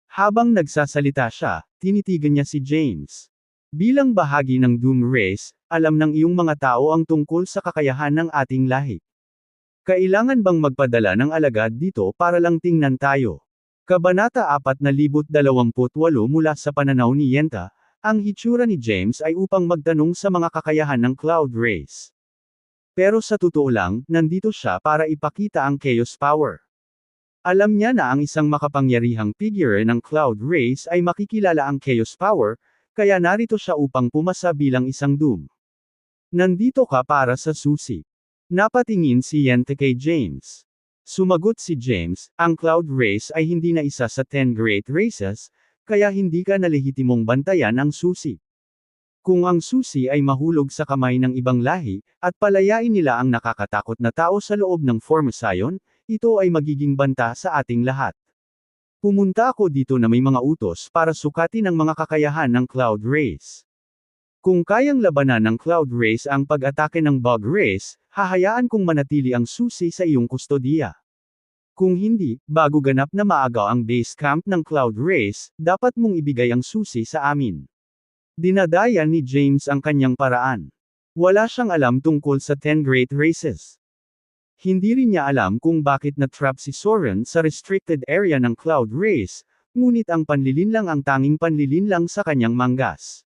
Habang nagsasalita siya, tinitigan niya si James. Bilang bahagi ng Doom Race, alam ng iyong mga tao ang tungkol sa kakayahan ng ating lahi. Kailangan bang magpadala ng alagad dito para lang tingnan tayo? Kabanata 4028 mula sa pananaw ni Yenta, ang hitsura ni James ay upang magtanong sa mga kakayahan ng Cloud Race. Pero sa totoo lang, nandito siya para ipakita ang Chaos Power. Alam niya na ang isang makapangyarihang figure ng Cloud Race ay makikilala ang Chaos Power, kaya narito siya upang pumasa bilang isang Doom. Nandito ka para sa susi. Napatingin si Yenta kay James. Sumagot si James, ang Cloud Race ay hindi na isa sa 10 Great Races, kaya hindi ka nalehitimong bantayan ang susi. Kung ang susi ay mahulog sa kamay ng ibang lahi, at palayain nila ang nakakatakot na tao sa loob ng Formosayon, ito ay magiging banta sa ating lahat. Pumunta ako dito na may mga utos para sukatin ang mga kakayahan ng Cloud Race. Kung kayang labanan ng Cloud Race ang pag-atake ng Bug Race, hahayaan kong manatili ang susi sa iyong kustodiya. Kung hindi, bago ganap na maaga ang base camp ng Cloud Race, dapat mong ibigay ang susi sa amin. Dinadaya ni James ang kanyang paraan. Wala siyang alam tungkol sa 10 Great Races. Hindi rin niya alam kung bakit na-trap si Soren sa restricted area ng Cloud Race, ngunit ang panlilinlang ang tanging panlilinlang sa kanyang manggas.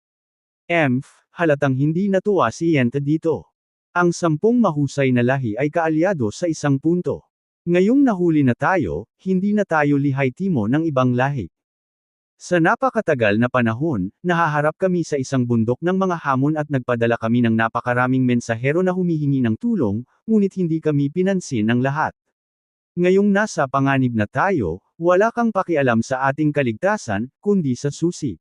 Halatang hindi natuwa si Yenta dito. Ang 10 mahusay na lahi ay kaalyado sa isang punto. Ngayong nahuli na tayo, hindi na tayo lihay-timo ng ibang lahi. Sa napakatagal na panahon, nahaharap kami sa isang bundok ng mga hamon at nagpadala kami ng napakaraming mensahero na humihingi ng tulong, ngunit hindi kami pinansin ng lahat. Ngayong nasa panganib na tayo, wala kang pakialam sa ating kaligtasan, kundi sa susi.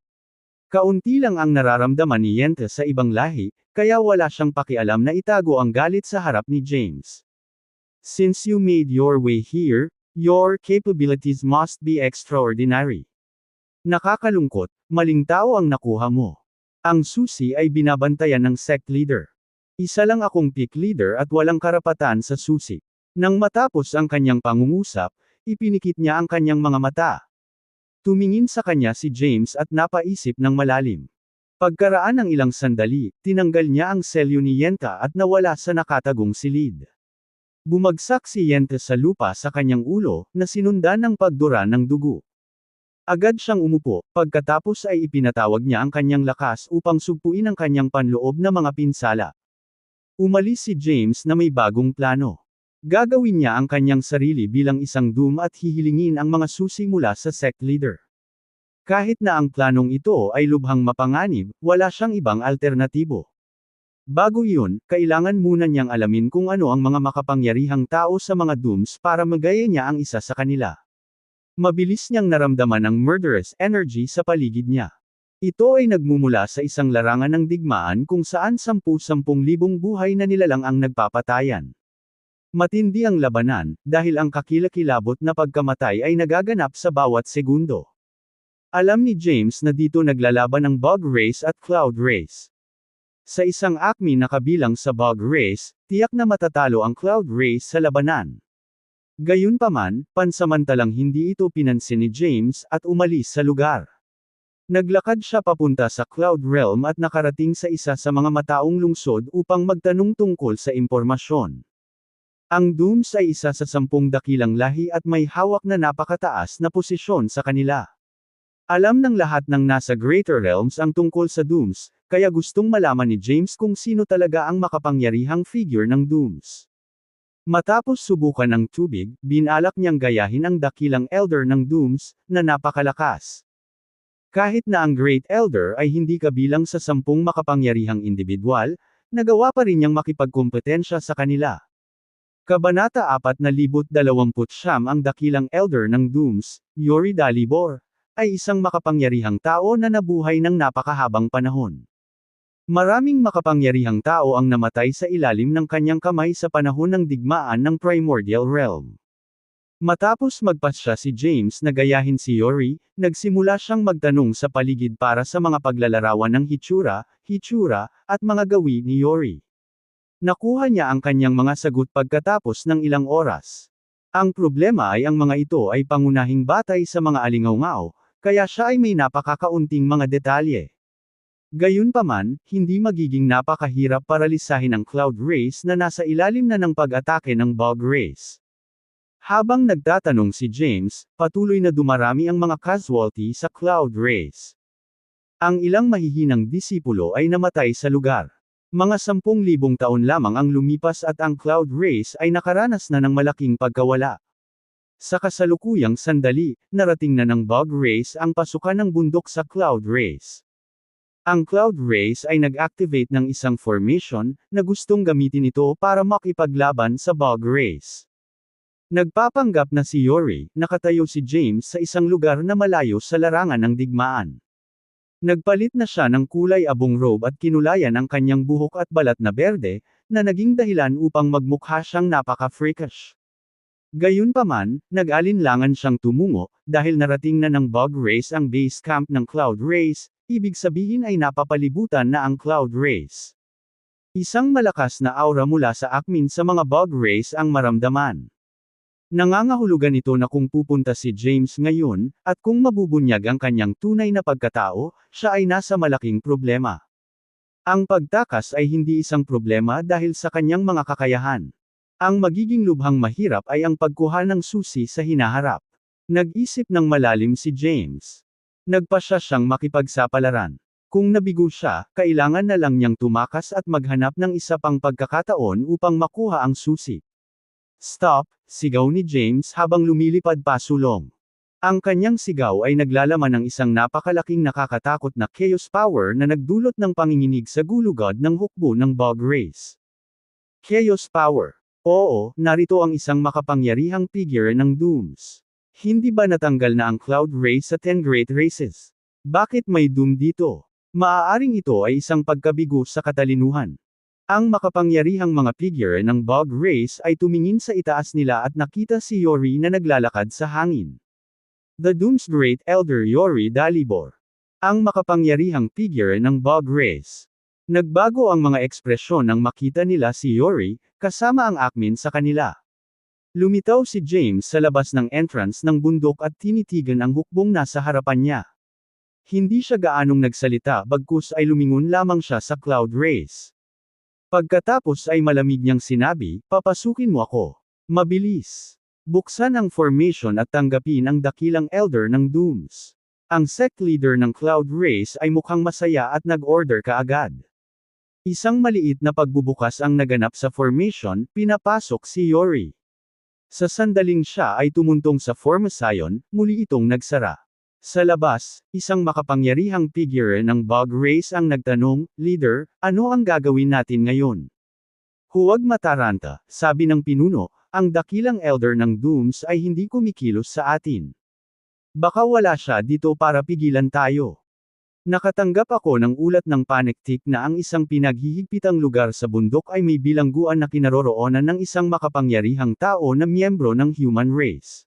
Kaunti lang ang nararamdaman ni Yenta sa ibang lahi, kaya wala siyang pakialam na itago ang galit sa harap ni James. Since you made your way here, your capabilities must be extraordinary. Nakakalungkot, maling tao ang nakuha mo. Ang susi ay binabantayan ng sect leader. Isa lang akong pick leader at walang karapatan sa susi. Nang matapos ang kanyang pangungusap, ipinikit niya ang kanyang mga mata. Tumingin sa kanya si James at napaisip ng malalim. Pagkaraan ng ilang sandali, tinanggal niya ang selyo ni Yenta at nawala sa nakatagong silid. Bumagsak si Yenta sa lupa sa kanyang ulo, na sinundan ng pagdura ng dugo. Agad siyang umupo, pagkatapos ay ipinatawag niya ang kanyang lakas upang sugpuin ang kanyang panloob na mga pinsala. Umalis si James na may bagong plano. Gagawin niya ang kanyang sarili bilang isang Doom at hihilingin ang mga susi mula sa sect leader. Kahit na ang planong ito ay lubhang mapanganib, wala siyang ibang alternatibo. Bago iyon, kailangan muna niyang alamin kung ano ang mga makapangyarihang tao sa mga Dooms para magaya niya ang isa sa kanila. Mabilis niyang naramdaman ang murderous energy sa paligid niya. Ito ay nagmumula sa isang larangan ng digmaan kung saan 10,000 buhay na nilalang ang nagpapatayan. Matindi ang labanan, dahil ang kakilakilabot na pagkamatay ay nagaganap sa bawat segundo. Alam ni James na dito naglalaban ang Bug Race at Cloud Race. Sa isang acme na kabilang sa Bug Race, tiyak na matatalo ang Cloud Race sa labanan. Gayunpaman, pansamantalang hindi ito pinansin ni James at umalis sa lugar. Naglakad siya papunta sa Cloud Realm at nakarating sa isa sa mga mataong lungsod upang magtanong tungkol sa impormasyon. Ang Dooms ay isa sa 10 dakilang lahi at may hawak na napakataas na posisyon sa kanila. Alam ng lahat ng nasa Greater Realms ang tungkol sa Dooms, kaya gustong malaman ni James kung sino talaga ang makapangyarihang figure ng Dooms. Matapos subukan ng tubig, binalak niyang gayahin ang dakilang Elder ng Dooms, na napakalakas. Kahit na ang Great Elder ay hindi kabilang sa 10 makapangyarihang individual, nagawa pa rin niyang makipagkompetensya sa kanila. Kabanata 4029 ang dakilang Elder ng Dooms, Yori Dalibor, ay isang makapangyarihang tao na nabuhay ng napakahabang panahon. Maraming makapangyarihang tao ang namatay sa ilalim ng kanyang kamay sa panahon ng digmaan ng Primordial Realm. Matapos magpasya si James na gayahin si Yori, nagsimula siyang magtanong sa paligid para sa mga paglalarawan ng hitsura, at mga gawi ni Yori. Nakuha niya ang kanyang mga sagot pagkatapos ng ilang oras. Ang problema ay ang mga ito ay pangunahing batay sa mga alingaw-ngaw, kaya siya ay may napakakaunting mga detalye. Gayunpaman, hindi magiging napakahirap paralisahin ang Cloud Race na nasa ilalim na ng pag-atake ng Bug Race. Habang nagtatanong si James, patuloy na dumarami ang mga casualty sa Cloud Race. Ang ilang mahihinang disipulo ay namatay sa lugar. Mga 10,000 taon lamang ang lumipas at ang Cloud Race ay nakaranas na ng malaking pagkawala. Sa kasalukuyang sandali, narating na ng Bug Race ang pasukan ng bundok sa Cloud Race. Ang Cloud Race ay nag-activate ng isang formation, na gustong gamitin ito para makipaglaban sa Bug Race. Nagpapanggap na si Yori, nakatayo si James sa isang lugar na malayo sa larangan ng digmaan. Nagpalit na siya ng kulay abong robe at kinulayan ang kanyang buhok at balat na berde, na naging dahilan upang magmukha siyang napaka-freakish. Gayunpaman, nag-alinlangan siyang tumungo, dahil narating na ng Bug Race ang base camp ng Cloud Race, ibig sabihin ay napapalibutan na ang Cloud Race. Isang malakas na aura mula sa akmin sa mga Bug Race ang maramdaman. Nangangahulugan ito na kung pupunta si James ngayon, at kung mabubunyag ang kanyang tunay na pagkatao, siya ay nasa malaking problema. Ang pagtakas ay hindi isang problema dahil sa kanyang mga kakayahan. Ang magiging lubhang mahirap ay ang pagkuha ng susi sa hinaharap. Nag-isip ng malalim si James. Nagpasya siyang makipagsapalaran. Kung nabigo siya, kailangan na lang niyang tumakas at maghanap ng isa pang pagkakataon upang makuha ang susi. "Stop!" sigaw ni James habang lumilipad pasulong. Ang kanyang sigaw ay naglalaman ng isang napakalaking nakakatakot na chaos power na nagdulot ng panginginig sa gulugod ng hukbo ng Bug Race. Chaos power. Oo, narito ang isang makapangyarihang figure ng Dooms. Hindi ba natanggal na ang Cloud Race sa 10 Great Races? Bakit may Doom dito? Maaaring ito ay isang pagkabigo sa katalinuhan. Ang makapangyarihang mga figure ng Bug Race ay tumingin sa itaas nila at nakita si Yori na naglalakad sa hangin. The Doom's Great Elder Yori Dalibor. Ang makapangyarihang figure ng Bug Race. Nagbago ang mga ekspresyon nang makita nila si Yori, kasama ang akmin sa kanila. Lumitaw si James sa labas ng entrance ng bundok at tinitigan ang hukbong nasa harapan niya. Hindi siya gaanong nagsalita bagkus ay lumingon lamang siya sa Cloud Race. Pagkatapos ay malamig niyang sinabi, "Papasukin mo ako. Mabilis. Buksan ang formation at tanggapin ang dakilang Elder ng Dooms." Ang sect leader ng Cloud Race ay mukhang masaya at nag-order kaagad. Isang maliit na pagbubukas ang naganap sa formation, pinapasok si Yori. Sa sandaling siya ay tumuntong sa formasayon, muli itong nagsara. Sa labas, isang makapangyarihang figure ng Bug Race ang nagtanong, "Leader, ano ang gagawin natin ngayon?" "Huwag mataranta," sabi ng pinuno, "ang dakilang Elder ng Dooms ay hindi kumikilos sa atin. Baka wala siya dito para pigilan tayo." Nakatanggap ako ng ulat ng Panektik na ang isang pinaghihigpitang lugar sa bundok ay may bilangguan na kinaroroonan ng isang makapangyarihang tao na miyembro ng human race.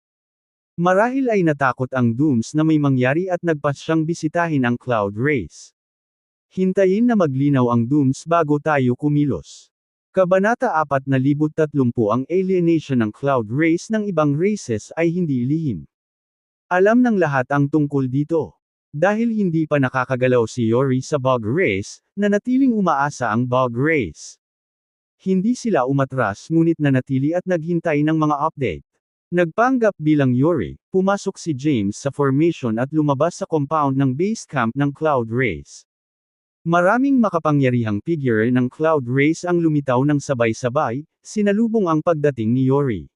Marahil ay natakot ang Dooms na may mangyari at nagpas siyang bisitahin ang Cloud Race. Hintayin na maglinaw ang Dooms bago tayo kumilos. Kabanata 4030. Ang alienation ng Cloud Race ng ibang races ay hindi lihim. Alam ng lahat ang tungkol dito. Dahil hindi pa nakakagalaw si Yori sa Bog Race, nanatiling umaasa ang Bog Race. Hindi sila umatras ngunit nanatili at naghintay ng mga update. Nagpanggap bilang Yori, pumasok si James sa formation at lumabas sa compound ng base camp ng Cloud Race. Maraming makapangyarihang figure ng Cloud Race ang lumitaw ng sabay-sabay, sinalubong ang pagdating ni Yori.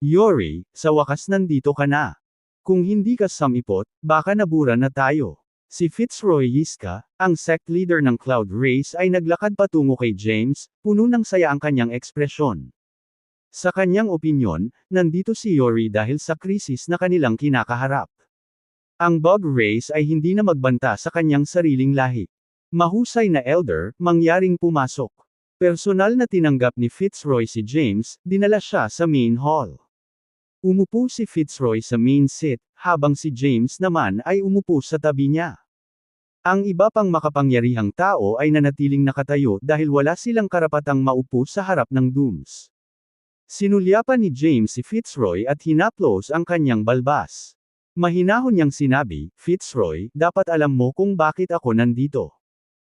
Yori, sa wakas nandito ka na. Kung hindi ka samipot, baka nabura na tayo. Si Fitzroy Yiska, ang sect leader ng Cloud Race ay naglakad patungo kay James, puno ng saya ang kanyang ekspresyon. Sa kanyang opinyon, nandito si Yori dahil sa krisis na kanilang kinakaharap. Ang Bog Race ay hindi na magbanta sa kanyang sariling lahi. Mahusay na elder, mangyaring pumasok. Personal na tinanggap ni Fitzroy si James, dinala siya sa main hall. Umupo si Fitzroy sa main seat, habang si James naman ay umupo sa tabi niya. Ang iba pang makapangyarihang tao ay nanatiling nakatayo dahil wala silang karapatang maupo sa harap ng Dooms. Sinulyapan ni James si Fitzroy at hinaplos ang kanyang balbas. Mahinahon niyang sinabi, "Fitzroy, dapat alam mo kung bakit ako nandito."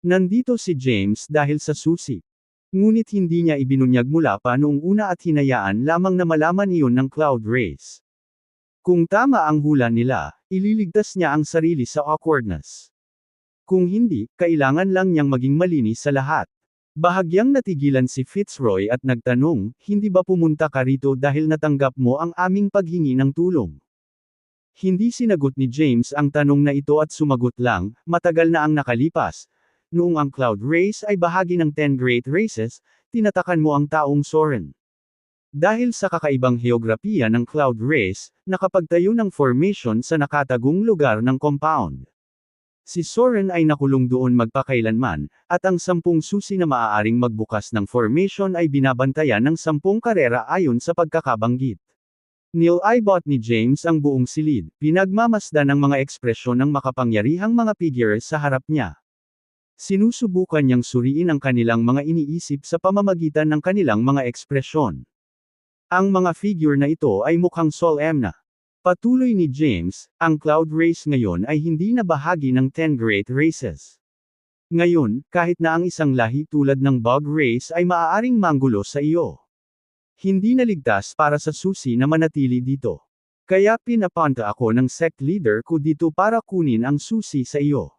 Nandito si James dahil sa susi. Ngunit hindi niya ibinunyag mula pa noong una at hinayaan lamang na malaman iyon ng Cloud Race. Kung tama ang hula nila, ililigtas niya ang sarili sa awkwardness. Kung hindi, kailangan lang niyang maging malinis sa lahat. Bahagyang natigilan si Fitzroy at nagtanong, "Hindi ba pumunta ka rito dahil natanggap mo ang aming paghingi ng tulong?" Hindi sinagot ni James ang tanong na ito at sumagot lang, "Matagal na ang nakalipas. Noong ang Cloud Race ay bahagi ng 10 Great Races, tinatakan mo ang taong Soren." Dahil sa kakaibang heograpiya ng Cloud Race, nakapagtayo ng formation sa nakatagong lugar ng compound. Si Soren ay nakulong doon magpakailanman, at ang 10 susi na maaaring magbukas ng formation ay binabantayan ng 10 karera ayon sa pagkakabanggit. Nilibot ni James ang buong silid, pinagmamasdan ng mga ekspresyon ng makapangyarihang mga figures sa harap niya. Sinusubukan niyang suriin ang kanilang mga iniisip sa pamamagitan ng kanilang mga ekspresyon. Ang mga figure na ito ay mukhang solemn na. Patuloy ni James, ang Cloud Race ngayon ay hindi na bahagi ng 10 Great Races. Ngayon, kahit na ang isang lahi tulad ng Bog Race ay maaaring manggulo sa iyo. Hindi naligtas para sa susi na manatili dito. Kaya pinapunta ako ng sect leader ko dito para kunin ang susi sa iyo.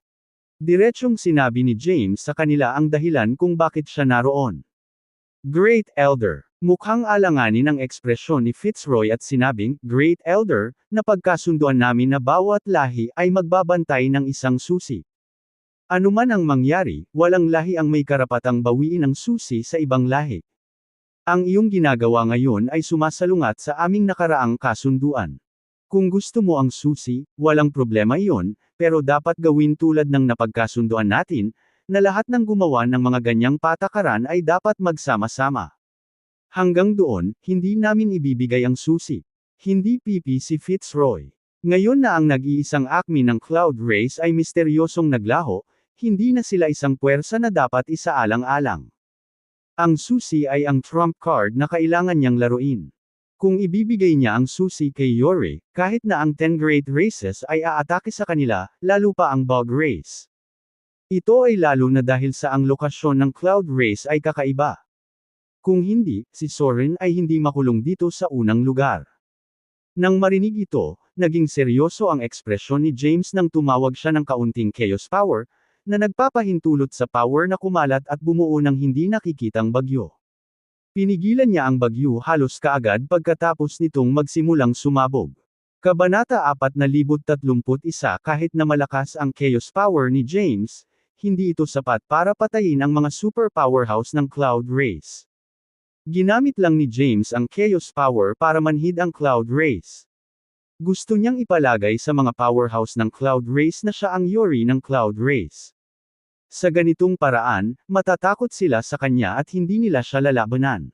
Diretsyong sinabi ni James sa kanila ang dahilan kung bakit siya naroon. Great Elder. Mukhang alanganin ang ekspresyon ni Fitzroy at sinabing, "Great Elder, napagkasunduan namin na bawat lahi ay magbabantay ng isang susi. Ano man ang mangyari, walang lahi ang may karapatang bawiin ang susi sa ibang lahi. Ang iyong ginagawa ngayon ay sumasalungat sa aming nakaraang kasunduan. Kung gusto mo ang susi, walang problema iyon, pero dapat gawin tulad ng napagkasunduan natin, na lahat ng gumawa ng mga ganyang patakaran ay dapat magsama-sama. Hanggang doon, hindi namin ibibigay ang susi." Hindi pipi si Fitzroy. Ngayon na ang nag-iisang acme ng Cloud Race ay misteryosong naglaho, hindi na sila isang puwersa na dapat isaalang-alang. Ang susi ay ang trump card na kailangan niyang laruin. Kung ibibigay niya ang susi kay Yori, kahit na ang 10 Great Races ay aatake sa kanila, lalo pa ang Bog Race. Ito ay lalo na dahil sa ang lokasyon ng Cloud Race ay kakaiba. Kung hindi, si Soren ay hindi makulong dito sa unang lugar. Nang marinig ito, naging seryoso ang ekspresyon ni James nang tumawag siya ng kaunting chaos power, na nagpapahintulot sa power na kumalat at bumuo ng hindi nakikitang bagyo. Pinigilan niya ang bagyo halos kaagad pagkatapos nitong magsimulang sumabog. Kabanata 4031. Kahit na malakas ang chaos power ni James, hindi ito sapat para patayin ang mga super powerhouse ng Cloud Race. Ginamit lang ni James ang chaos power para manhid ang Cloud Race. Gusto niyang ipalagay sa mga powerhouse ng Cloud Race na siya ang Yori ng Cloud Race. Sa ganitong paraan, matatakot sila sa kanya at hindi nila siya lalabanan.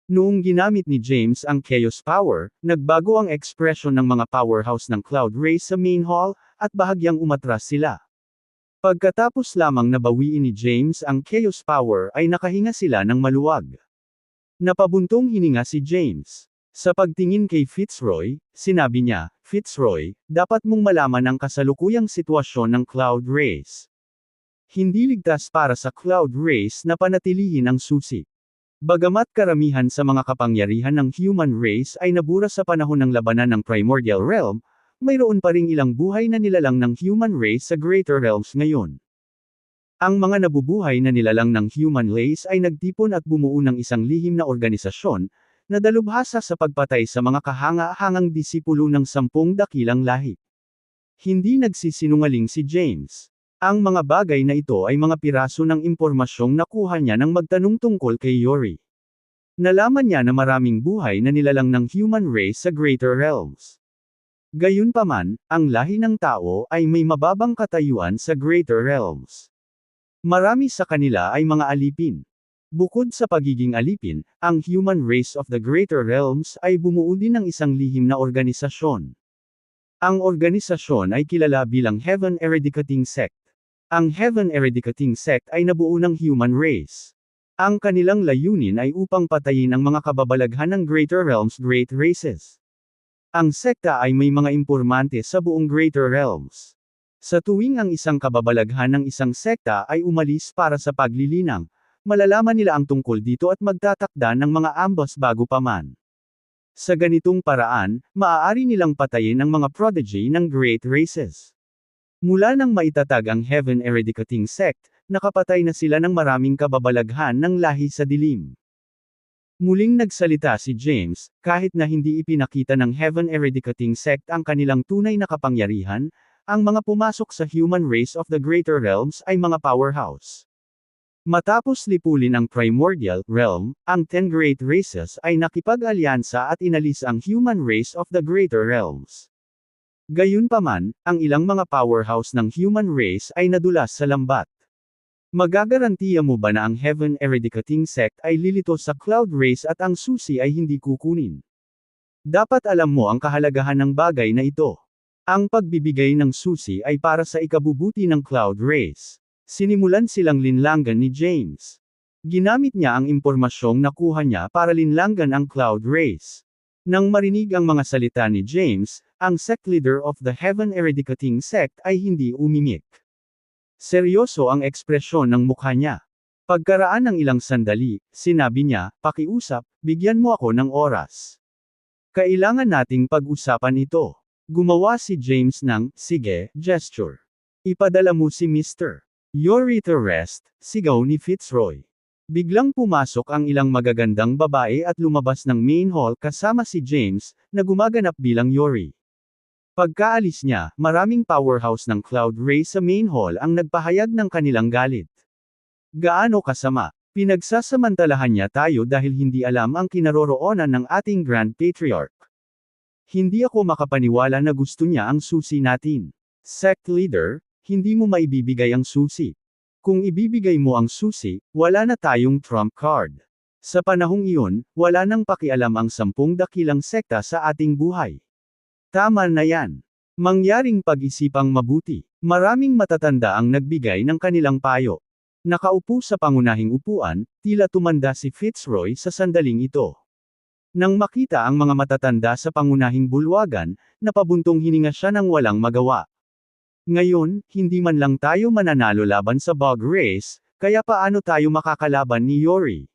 Noong ginamit ni James ang Chaos Power, nagbago ang ekspresyon ng mga powerhouse ng Cloud Race sa main hall, at bahagyang umatras sila. Pagkatapos lamang nabawiin ni James ang Chaos Power ay nakahinga sila ng maluwag. Napabuntong hininga si James. Sa pagtingin kay Fitzroy, sinabi niya, "Fitzroy, dapat mong malaman ang kasalukuyang sitwasyon ng Cloud Race. Hindi ligtas para sa Cloud Race na panatilihin ang susi. Bagamat karamihan sa mga kapangyarihan ng human race ay nabura sa panahon ng labanan ng Primordial Realm, mayroon pa ring ilang buhay na nilalang ng human race sa Greater Realms ngayon. Ang mga nabubuhay na nilalang ng human race ay nagtipon at bumuo ng isang lihim na organisasyon, na dalubhasa sa pagpatay sa mga kahanga-hangang disipulo ng 10 dakilang lahi." Hindi nagsisinungaling si James. Ang mga bagay na ito ay mga piraso ng impormasyong nakuha niya nang magtanong tungkol kay Yori. Nalaman niya na maraming buhay na nilalang ng human race sa Greater Realms. Gayunpaman, ang lahi ng tao ay may mababang katayuan sa Greater Realms. Marami sa kanila ay mga alipin. Bukod sa pagiging alipin, ang human race of the Greater Realms ay bumuo din ng isang lihim na organisasyon. Ang organisasyon ay kilala bilang Heaven Eradicating Sect. Ang Heaven Eradicating Sect ay nabuo ng human race. Ang kanilang layunin ay upang patayin ang mga kababalaghan ng Greater Realms Great Races. Ang sekta ay may mga impormante sa buong Greater Realms. Sa tuwing ang isang kababalaghan ng isang sekta ay umalis para sa paglilinang, malalaman nila ang tungkol dito at magtatakda ng mga ambush bago pa man. Sa ganitong paraan, maaari nilang patayin ang mga prodigy ng Great Races. Mula nang maitatag ang Heaven Eradicating Sect, nakapatay na sila ng maraming kababalaghan ng lahi sa dilim. Muling nagsalita si James, kahit na hindi ipinakita ng Heaven Eradicating Sect ang kanilang tunay na kapangyarihan, ang mga pumasok sa human race of the Greater Realms ay mga powerhouse. Matapos lipulin ang Primordial Realm, ang 10 Great Races ay nakipag-alyansa at inalis ang human race of the Greater Realms. Gayunpaman, ang ilang mga powerhouse ng human race ay nadulas sa lambat. Magagarantiya mo ba na ang Heaven Eradicating Sect ay lilito sa Cloud Race at ang susi ay hindi kukunin? Dapat alam mo ang kahalagahan ng bagay na ito. Ang pagbibigay ng susi ay para sa ikabubuti ng Cloud Race. Sinimulan silang linlangan ni James. Ginamit niya ang impormasyong nakuha niya para linlangan ang Cloud Race. Nang marinig ang mga salita ni James, ang sect leader of the Heaven Eradicating Sect ay hindi umimik. Seryoso ang ekspresyon ng mukha niya. Pagkaraan ng ilang sandali, sinabi niya, "Pakiusap, bigyan mo ako ng oras. Kailangan nating pag-usapan ito." Gumawa si James ng, "Sige," gesture. "Ipadala mo si Mr. Yori to rest," sigaw ni Fitzroy. Biglang pumasok ang ilang magagandang babae at lumabas ng main hall kasama si James, na gumaganap bilang Yori. Pagkaalis niya, maraming powerhouse ng Cloud Race sa main hall ang nagpahayag ng kanilang galit. "Gaano kasama? Pinagsasamantalahan niya tayo dahil hindi alam ang kinaroroonan ng ating Grand Patriarch. Hindi ako makapaniwala na gusto niya ang susi natin. Sect leader, hindi mo maibibigay ang susi. Kung ibibigay mo ang susi, wala na tayong trump card. Sa panahong iyon, wala nang pakialam ang 10 dakilang sekta sa ating buhay. Tama na yan. Mangyaring pag-isipang mabuti." Maraming matatanda ang nagbigay ng kanilang payo. Nakaupo sa pangunahing upuan, tila tumanda si Fitzroy sa sandaling ito. Nang makita ang mga matatanda sa pangunahing bulwagan, napabuntong hininga siya ng walang magawa. "Ngayon, hindi man lang tayo mananalo laban sa Bog Race, kaya paano tayo makakalaban ni Yori?"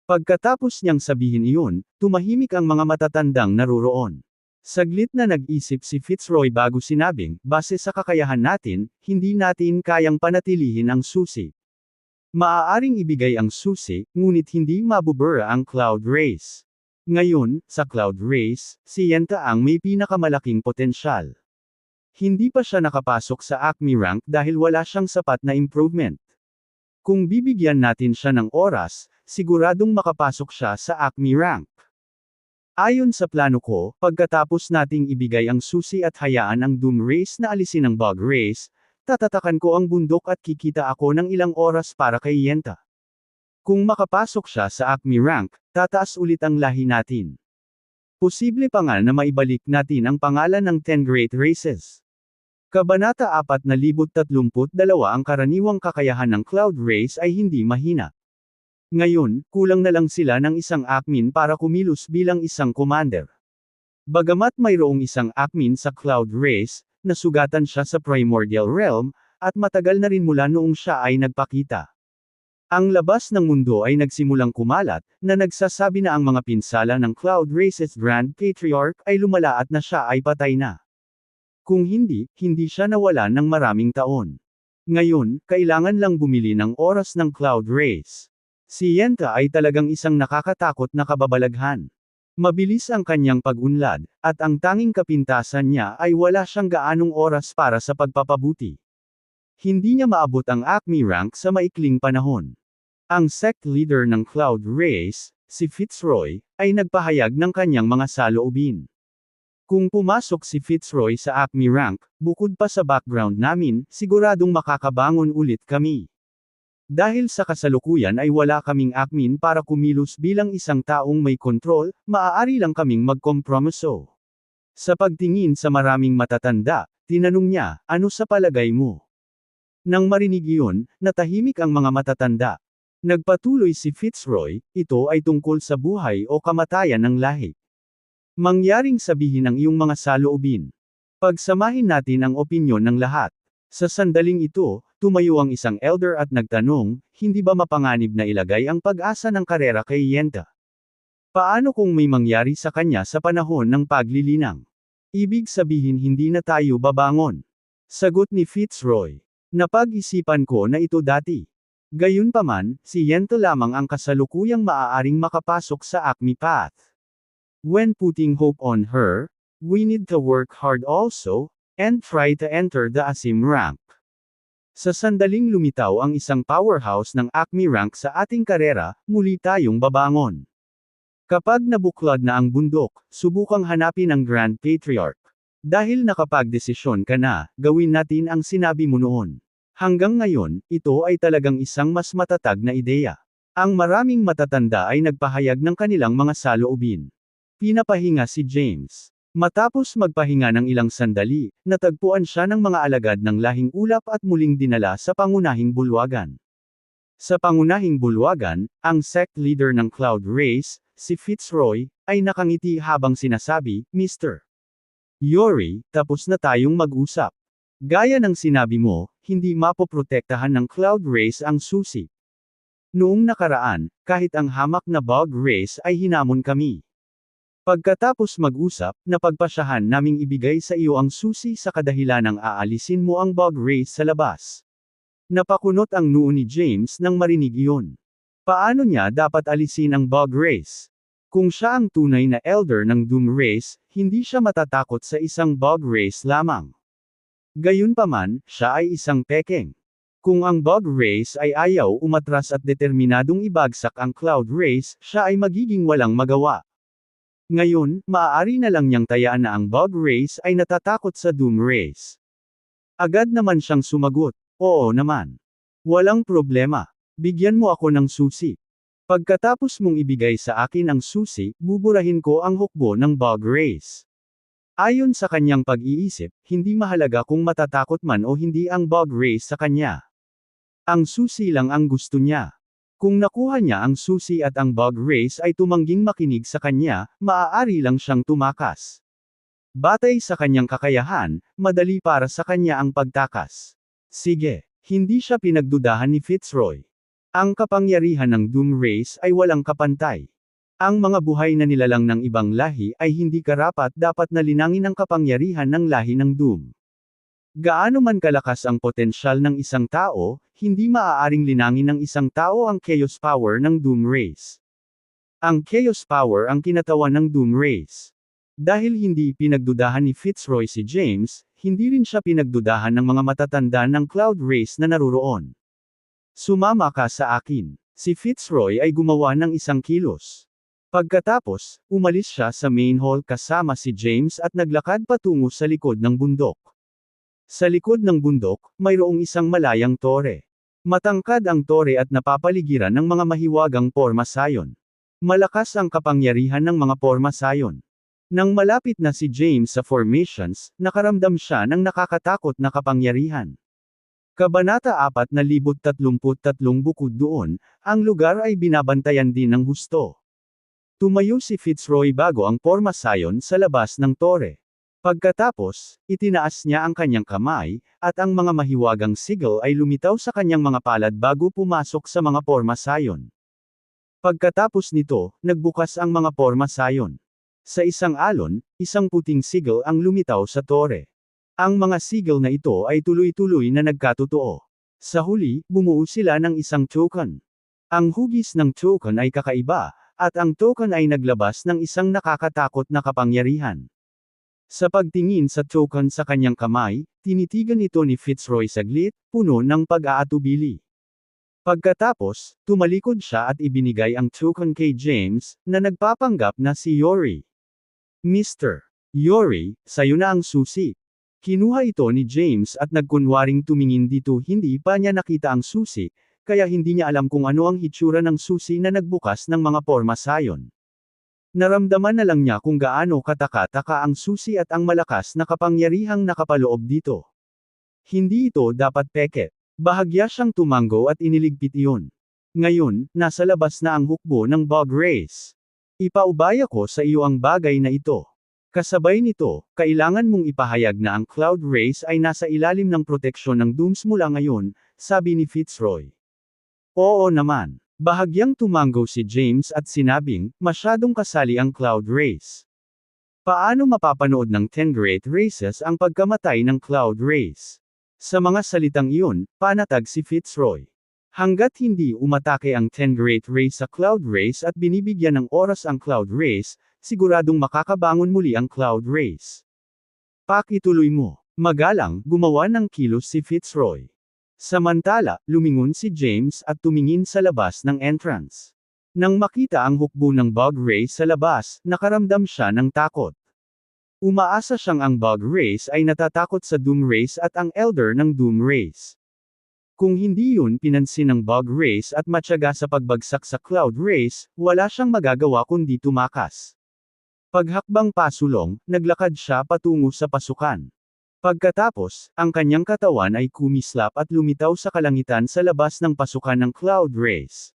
Pagkatapos niyang sabihin iyon, tumahimik ang mga matatandang naroroon. Saglit na nag-isip si Fitzroy bago sinabing, "Base sa kakayahan natin, hindi natin kayang panatilihin ang susi. Maaaring ibigay ang susi, ngunit hindi mabubura ang Cloud Race. Ngayon, sa Cloud Race, si Yenta ang may pinakamalaking potensyal. Hindi pa siya nakapasok sa Acme rank dahil wala siyang sapat na improvement. Kung bibigyan natin siya ng oras, siguradong makapasok siya sa Acme rank." Ayon sa plano ko, pagkatapos nating ibigay ang susi at hayaan ang Doom Race na alisin ang Bug Race, tatatakan ko ang bundok at kikita ako ng ilang oras para kay Yenta. Kung makapasok siya sa Acme rank, tataas ulit ang lahi natin. Posible pa nga na maibalik natin ang pangalan ng 10 Great Races. Kabanata 4032. Ang karaniwang kakayahan ng Cloud Race ay hindi mahina. Ngayon, kulang na lang sila ng isang Acmin para kumilos bilang isang commander. Bagamat mayroong isang Acmin sa Cloud Race, nasugatan siya sa Primordial Realm, at matagal na rin mula noong siya ay nagpakita. Ang labas ng mundo ay nagsimulang kumalat, na nagsasabi na ang mga pinsala ng Cloud Race's Grand Patriarch ay lumala at na siya ay patay na. Kung hindi, hindi siya nawalan ng maraming taon. Ngayon, kailangan lang bumili ng oras ng Cloud Race. Si Yenta ay talagang isang nakakatakot na kababalaghan. Mabilis ang kanyang pag-unlad, at ang tanging kapintasan niya ay wala siyang gaanong oras para sa pagpapabuti. Hindi niya maabot ang Acme rank sa maikling panahon. Ang sect leader ng Cloud Race, si Fitzroy, ay nagpahayag ng kanyang mga saloobin. Kung pumasok si Fitzroy sa Acme rank, bukod pa sa background namin, siguradong makakabangon ulit kami. Dahil sa kasalukuyan ay wala kaming Acmin para kumilos bilang isang taong may kontrol, maaari lang kaming magkompromiso. Sa pagtingin sa maraming matatanda, tinanong niya, ano sa palagay mo? Nang marinig iyon, natahimik ang mga matatanda. Nagpatuloy si Fitzroy, ito ay tungkol sa buhay o kamatayan ng lahi. Mangyaring sabihin ang iyong mga saloobin. Pagsamahin natin ang opinyon ng lahat. Sa sandaling ito, tumayo ang isang elder at nagtanong, hindi ba mapanganib na ilagay ang pag-asa ng karera kay Yenta? Paano kung may mangyari sa kanya sa panahon ng paglilinang? Ibig sabihin hindi na tayo babangon. Sagot ni Fitzroy. Napag-isipan ko na ito dati. Gayunpaman, si Yenta lamang ang kasalukuyang maaaring makapasok sa Acme path. When putting hope on her, we need to work hard also, and try to enter the Asim rank. Sa sandaling lumitaw ang isang powerhouse ng Acme rank sa ating karera, muli tayong babangon. Kapag nabuklod na ang bundok, subukang hanapin ang Grand Patriarch. Dahil nakapagdesisyon ka na, gawin natin ang sinabi mo noon. Hanggang ngayon, ito ay talagang isang mas matatag na ideya. Ang maraming matatanda ay nagpahayag ng kanilang mga saloobin. Pinapahinga si James. Matapos magpahinga ng ilang sandali, natagpuan siya ng mga alagad ng lahing ulap at muling dinala sa pangunahing bulwagan. Sa pangunahing bulwagan, ang sect leader ng Cloud Race, si Fitzroy, ay nakangiti habang sinasabi, Mr. Yori, tapos na tayong mag-usap. Gaya ng sinabi mo, hindi mapoprotektahan ng Cloud Race ang susi. Noong nakaraan, kahit ang hamak na Bug Race ay hinamon kami. Pagkatapos mag-usap, napagpasyahan naming ibigay sa iyo ang susi sa kadahilanang aalisin mo ang Bug Race sa labas. Napakunot ang noo ni James nang marinig iyon. Paano niya dapat alisin ang Bug Race? Kung siya ang tunay na elder ng Doom Race, hindi siya matatakot sa isang Bug Race lamang. Gayunpaman, siya ay isang pekeng. Kung ang Bug Race ay ayaw umatras at determinadong ibagsak ang Cloud Race, siya ay magiging walang magawa. Ngayon, maaari na lang niyang tayaan na ang Bug Race ay natatakot sa Doom Race. Agad naman siyang sumagot, oo naman. Walang problema. Bigyan mo ako ng susi. Pagkatapos mong ibigay sa akin ang susi, buburahin ko ang hukbo ng Bug Race. Ayon sa kanyang pag-iisip, hindi mahalaga kung matatakot man o hindi ang Bug Race sa kanya. Ang susi lang ang gusto niya. Kung nakuha niya ang susi at ang Bug Race ay tumangging makinig sa kanya, maaari lang siyang tumakas. Batay sa kanyang kakayahan, madali para sa kanya ang pagtakas. Sige, hindi siya pinagdudahan ni Fitzroy. Ang kapangyarihan ng Doom Race ay walang kapantay. Ang mga buhay na nilalang ng ibang lahi ay hindi karapat-dapat na linangin ang kapangyarihan ng lahi ng Doom. Gaano man kalakas ang potensyal ng isang tao, hindi maaaring linangin ng isang tao ang chaos power ng Doom Race. Ang chaos power ang kinatawan ng Doom Race. Dahil hindi pinagdudahan ni Fitzroy si James, hindi rin siya pinagdudahan ng mga matatanda ng Cloud Race na naruroon. Sumama ka sa akin. Si Fitzroy ay gumawa ng isang kilos. Pagkatapos, umalis siya sa main hall kasama si James at naglakad patungo sa likod ng bundok. Sa likod ng bundok, mayroong isang malayang tore. Matangkad ang tore at napapaligiran ng mga mahiwagang pormasayon. Malakas ang kapangyarihan ng mga pormasayon. Nang malapit na si James sa formations, nakaramdam siya ng nakakatakot na kapangyarihan. Kabanata 4033 bukod doon, ang lugar ay binabantayan din ng husto. Tumayo si Fitzroy bago ang pormasayon sa labas ng tore. Pagkatapos, itinaas niya ang kanyang kamay, at ang mga mahiwagang sigil ay lumitaw sa kanyang mga palad bago pumasok sa mga pormasayon. Pagkatapos nito, nagbukas ang mga pormasayon. Sa isang alon, isang puting sigil ang lumitaw sa tore. Ang mga sigil na ito ay tuloy-tuloy na nagkatotoo. Sa huli, bumuo sila ng isang token. Ang hugis ng token ay kakaiba, at ang token ay naglabas ng isang nakakatakot na kapangyarihan. Sa pagtingin sa token sa kanyang kamay, tinitigan ito ni Fitzroy saglit, puno ng pag-aatubili. Pagkatapos, tumalikod siya at ibinigay ang token kay James, na nagpapanggap na si Yori. Mr. Yori, sayo na ang susi. Kinuha ito ni James at nagkunwaring tumingin dito, hindi pa niya nakita ang susi, kaya hindi niya alam kung ano ang hitsura ng susi na nagbukas ng mga pormasayon. Naramdaman na lang niya kung gaano kataka-taka ang susi at ang malakas na kapangyarihang nakapaloob dito. Hindi ito dapat peke. Bahagya siyang tumango at iniligpit iyon. Ngayon, nasa labas na ang hukbo ng bog race. Ipaubaya ko sa iyo ang bagay na ito. Kasabay nito, kailangan mong ipahayag na ang Cloud Race ay nasa ilalim ng proteksyon ng Dooms mula ngayon, sabi ni Fitzroy. Oo naman. Bahagyang tumango si James at sinabing, masyadong kasali ang Cloud Race. Paano mapapanood ng 10 Great Races ang pagkamatay ng Cloud Race? Sa mga salitang iyon, panatag si Fitzroy. Hanggat hindi umatake ang 10 Great Race sa Cloud Race at binibigyan ng oras ang Cloud Race, siguradong makakabangon muli ang Cloud Race. Pakituloy mo. Magalang, gumawa ng kilos si Fitzroy. Samantala, lumingon si James at tumingin sa labas ng entrance. Nang makita ang hukbo ng bog race sa labas, nakaramdam siya ng takot. Umaasa siyang ang bog race ay natatakot sa Doom Race at ang Elder ng Doom Race. Kung hindi yun pinansin ng bog race at matyaga sa pagbagsak sa Cloud Race, wala siyang magagawa kundi tumakas. Paghakbang pasulong, naglakad siya patungo sa pasukan. Pagkatapos, ang kanyang katawan ay kumislap at lumitaw sa kalangitan sa labas ng pasukan ng Cloud Race.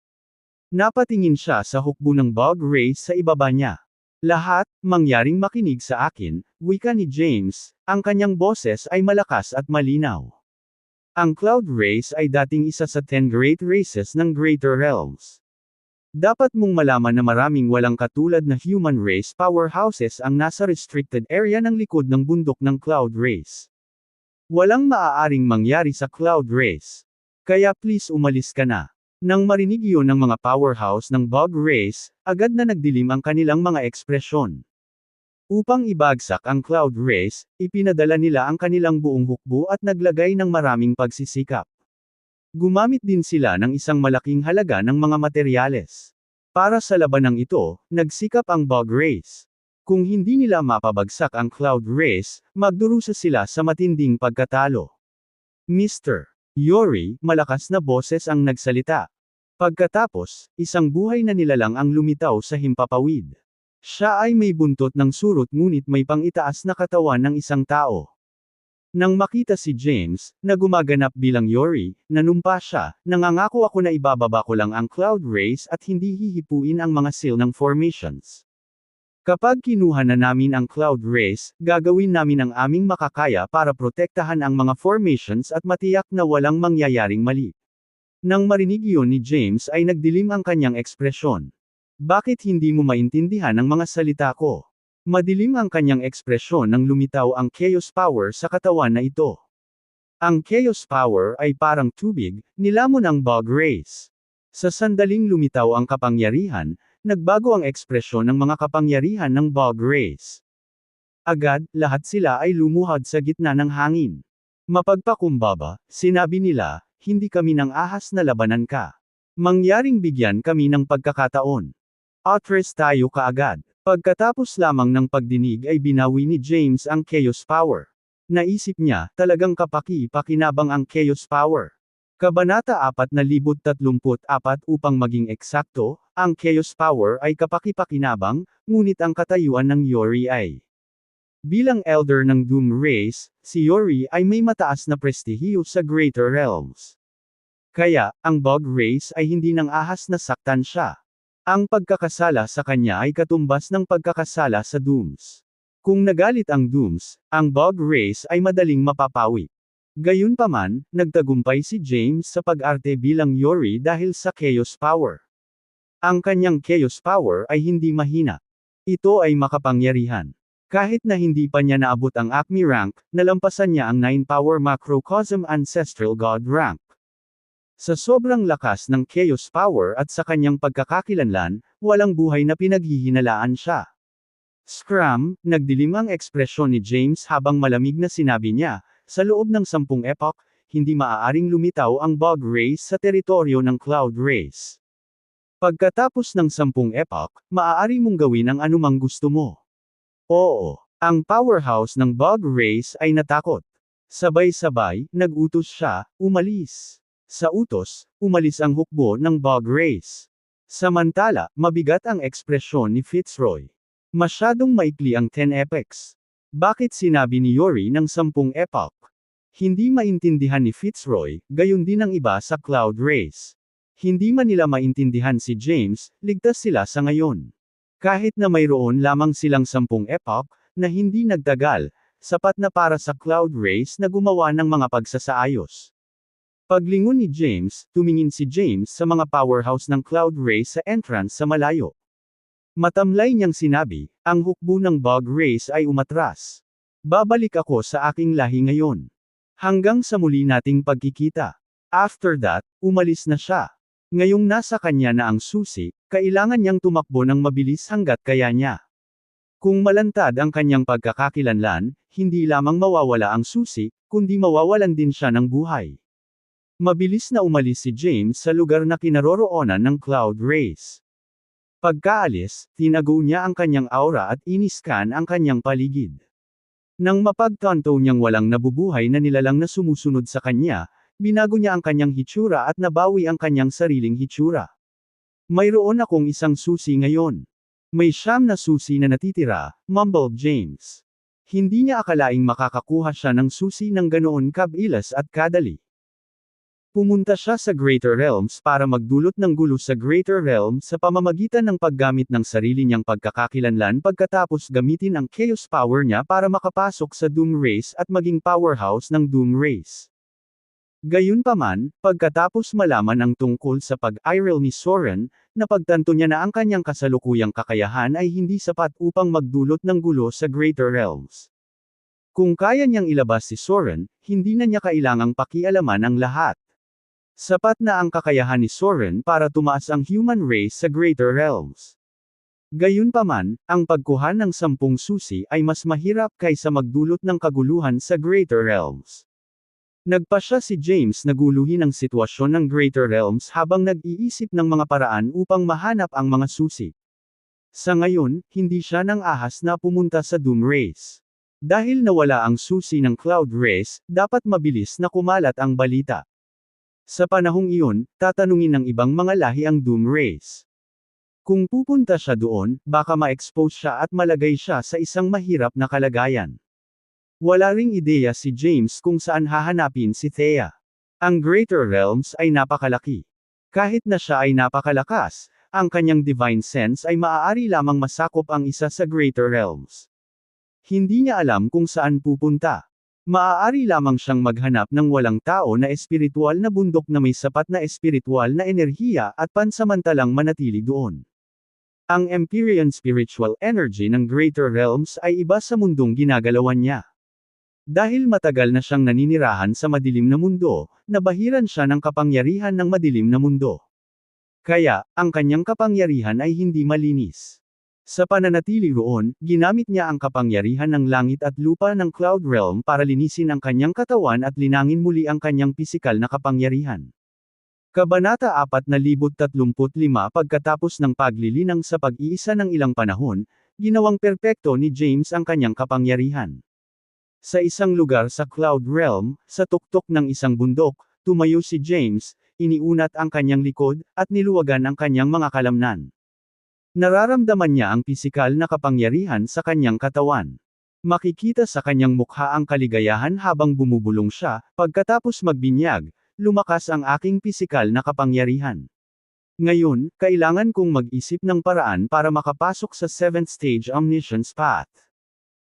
Napatingin siya sa hukbo ng bog race sa ibaba niya. Lahat, mangyaring makinig sa akin, wika ni James, ang kanyang boses ay malakas at malinaw. Ang Cloud Race ay dating isa sa 10 Great Races ng Greater Realms. Dapat mong malaman na maraming walang katulad na human race powerhouses ang nasa restricted area ng likod ng bundok ng Cloud Race. Walang maaaring mangyari sa Cloud Race. Kaya please umalis ka na. Nang marinig iyon ng mga powerhouse ng bog race, agad na nagdilim ang kanilang mga ekspresyon. Upang ibagsak ang Cloud Race, ipinadala nila ang kanilang buong hukbo at naglagay ng maraming pagsisikap. Gumamit din sila ng isang malaking halaga ng mga materyales. Para sa labanang ito, nagsikap ang bog race. Kung hindi nila mapabagsak ang Cloud Race, magdurusa sila sa matinding pagkatalo. Mr. Yori, malakas na boses ang nagsalita. Pagkatapos, isang buhay na nilalang ang lumitaw sa himpapawid. Siya ay may buntot ng surot ngunit may pangitaas na katawan ng isang tao. Nang makita si James, na gumaganap bilang Yori, nanumpa siya, nangangako ako na ibababa ko lang ang Cloud Race at hindi hihipuin ang mga seal ng formations. Kapag kinuha na namin ang Cloud Race, gagawin namin ang aming makakaya para protektahan ang mga formations at matiyak na walang mangyayaring mali. Nang marinig iyon ni James ay nagdilim ang kanyang ekspresyon. Bakit hindi mo maintindihan ang mga salita ko? Madilim ang kanyang ekspresyon nang lumitaw ang Chaos Power sa katawan na ito. Ang Chaos Power ay parang tubig, nilamon ang bog race. Sa sandaling lumitaw ang kapangyarihan, nagbago ang ekspresyon ng mga kapangyarihan ng bog race. Agad, lahat sila ay lumuhad sa gitna ng hangin. Mapagpakumbaba, sinabi nila, hindi kami nang ahas na labanan ka. Mangyaring bigyan kami ng pagkakataon. Atras tayo kaagad. Pagkatapos lamang ng pagdinig ay binawi ni James ang Chaos Power. Naisip niya, talagang kapaki-pakinabang ang Chaos Power. Kabanata 4034. Upang maging eksakto, ang Chaos Power ay kapaki-pakinabang, ngunit ang katayuan ng Yori ay. Bilang Elder ng Doom Race, si Yori ay may mataas na prestihiyo sa Greater Realms. Kaya, ang Bug Race ay hindi nang ahas na saktan siya. Ang pagkakasala sa kanya ay katumbas ng pagkakasala sa Dooms. Kung nagalit ang Dooms, ang Bug Race ay madaling mapapawi. Gayunpaman, nagtagumpay si James sa pag-arte bilang Yori dahil sa Chaos Power. Ang kanyang Chaos Power ay hindi mahina. Ito ay makapangyarihan. Kahit na hindi pa niya naabot ang Acme rank, nalampasan niya ang 9-power Macrocosm Ancestral God rank. Sa sobrang lakas ng Chaos Power at sa kanyang pagkakakilanlan, walang buhay na pinaghihinalaan siya. Scram, nagdilim ang ekspresyon ni James habang malamig na sinabi niya, sa loob ng 10 epoch, hindi maaaring lumitaw ang Bug Race sa teritoryo ng Cloud Race. Pagkatapos ng 10 epoch, maaari mong gawin ang anumang gusto mo. Oo, ang powerhouse ng Bug Race ay natakot. Sabay-sabay, nag-utos siya, umalis. Sa utos, umalis ang hukbo ng Bug Race. Samantala, mabigat ang ekspresyon ni Fitzroy. Masyadong maikli ang 10 epochs. Bakit sinabi ni Yori ng 10 epoch? Hindi maintindihan ni Fitzroy, gayon din ang iba sa Cloud Race. Hindi man nila maintindihan si James, ligtas sila sa ngayon. Kahit na mayroon lamang silang 10 epoch, na hindi nagtagal, sapat na para sa Cloud Race na gumawa ng mga pagsasaayos. Paglingon ni James, tumingin si James sa mga powerhouse ng Cloud Race sa entrance sa malayo. Matamlay niyang sinabi, ang hukbo ng Bug Race ay umatras. Babalik ako sa aking lahi ngayon. Hanggang sa muli nating pagkikita. After that, umalis na siya. Ngayong nasa kanya na ang susi, kailangan niyang tumakbo ng mabilis hanggat kaya niya. Kung malantad ang kanyang pagkakakilanlan, hindi lamang mawawala ang susi, kundi mawawalan din siya ng buhay. Mabilis na umalis si James sa lugar na kinaroroonan ng Cloud Race. Pagkaalis, tinago niya ang kanyang aura at iniskan ang kanyang paligid. Nang mapagtanto niyang walang nabubuhay na nilalang na sumusunod sa kanya, binago niya ang kanyang hitsura at nabawi ang kanyang sariling hitsura. Mayroon akong isang susi ngayon. May 9 na susi na natitira, mumbled James. Hindi niya akalaing makakakuha siya ng susi ng ganoon kabilis at kadali. Pumunta siya sa Greater Realms para magdulot ng gulo sa Greater Realms sa pamamagitan ng paggamit ng sarili niyang pagkakakilanlan pagkatapos gamitin ang Chaos Power niya para makapasok sa Doom Race at maging powerhouse ng Doom Race. Gayunpaman, pagkatapos malaman ang tungkol sa pag-iral ni Soren, napagtanto niya na ang kanyang kasalukuyang kakayahan ay hindi sapat upang magdulot ng gulo sa Greater Realms. Kung kaya niyang ilabas si Soren, hindi na niya kailangang pakialaman ang lahat. Sapat na ang kakayahan ni Soren para tumaas ang human race sa Greater Realms. Gayunpaman, ang pagkuha ng 10 susi ay mas mahirap kaysa magdulot ng kaguluhan sa Greater Realms. Nagpasya si James na guluhin ang sitwasyon ng Greater Realms habang nag-iisip ng mga paraan upang mahanap ang mga susi. Sa ngayon, hindi siya nang ahas na pumunta sa Doom Race. Dahil nawala ang susi ng Cloud Race, dapat mabilis na kumalat ang balita. Sa panahong iyon, tatanungin ng ibang mga lahi ang Doom Race. Kung pupunta siya doon, baka ma-expose siya at malagay siya sa isang mahirap na kalagayan. Wala ring ideya si James kung saan hahanapin si Thea. Ang Greater Realms ay napakalaki. Kahit na siya ay napakalakas, ang kanyang divine sense ay maaari lamang masakop ang isa sa Greater Realms. Hindi niya alam kung saan pupunta. Maaari lamang siyang maghanap ng walang tao na espiritual na bundok na may sapat na espiritual na enerhiya at pansamantalang manatili doon. Ang Empyrean spiritual energy ng Greater Realms ay iba sa mundong ginagalawan niya. Dahil matagal na siyang naninirahan sa madilim na mundo, nabahiran siya ng kapangyarihan ng madilim na mundo. Kaya, ang kanyang kapangyarihan ay hindi malinis. Sa pananatili roon, ginamit niya ang kapangyarihan ng langit at lupa ng Cloud Realm para linisin ang kanyang katawan at linangin muli ang kanyang pisikal na kapangyarihan. Kabanata 4035 Pagkatapos ng paglilinang sa pag-iisa ng ilang panahon, ginawang perpekto ni James ang kanyang kapangyarihan. Sa isang lugar sa Cloud Realm, sa tuktok ng isang bundok, tumayo si James, iniunat ang kanyang likod, at niluwagan ang kanyang mga kalamnan. Nararamdaman niya ang pisikal na kapangyarihan sa kanyang katawan. Makikita sa kanyang mukha ang kaligayahan habang bumubulong siya, pagkatapos magbinyag, lumakas ang aking pisikal na kapangyarihan. Ngayon, kailangan kong mag-isip ng paraan para makapasok sa 7th stage omniscience path.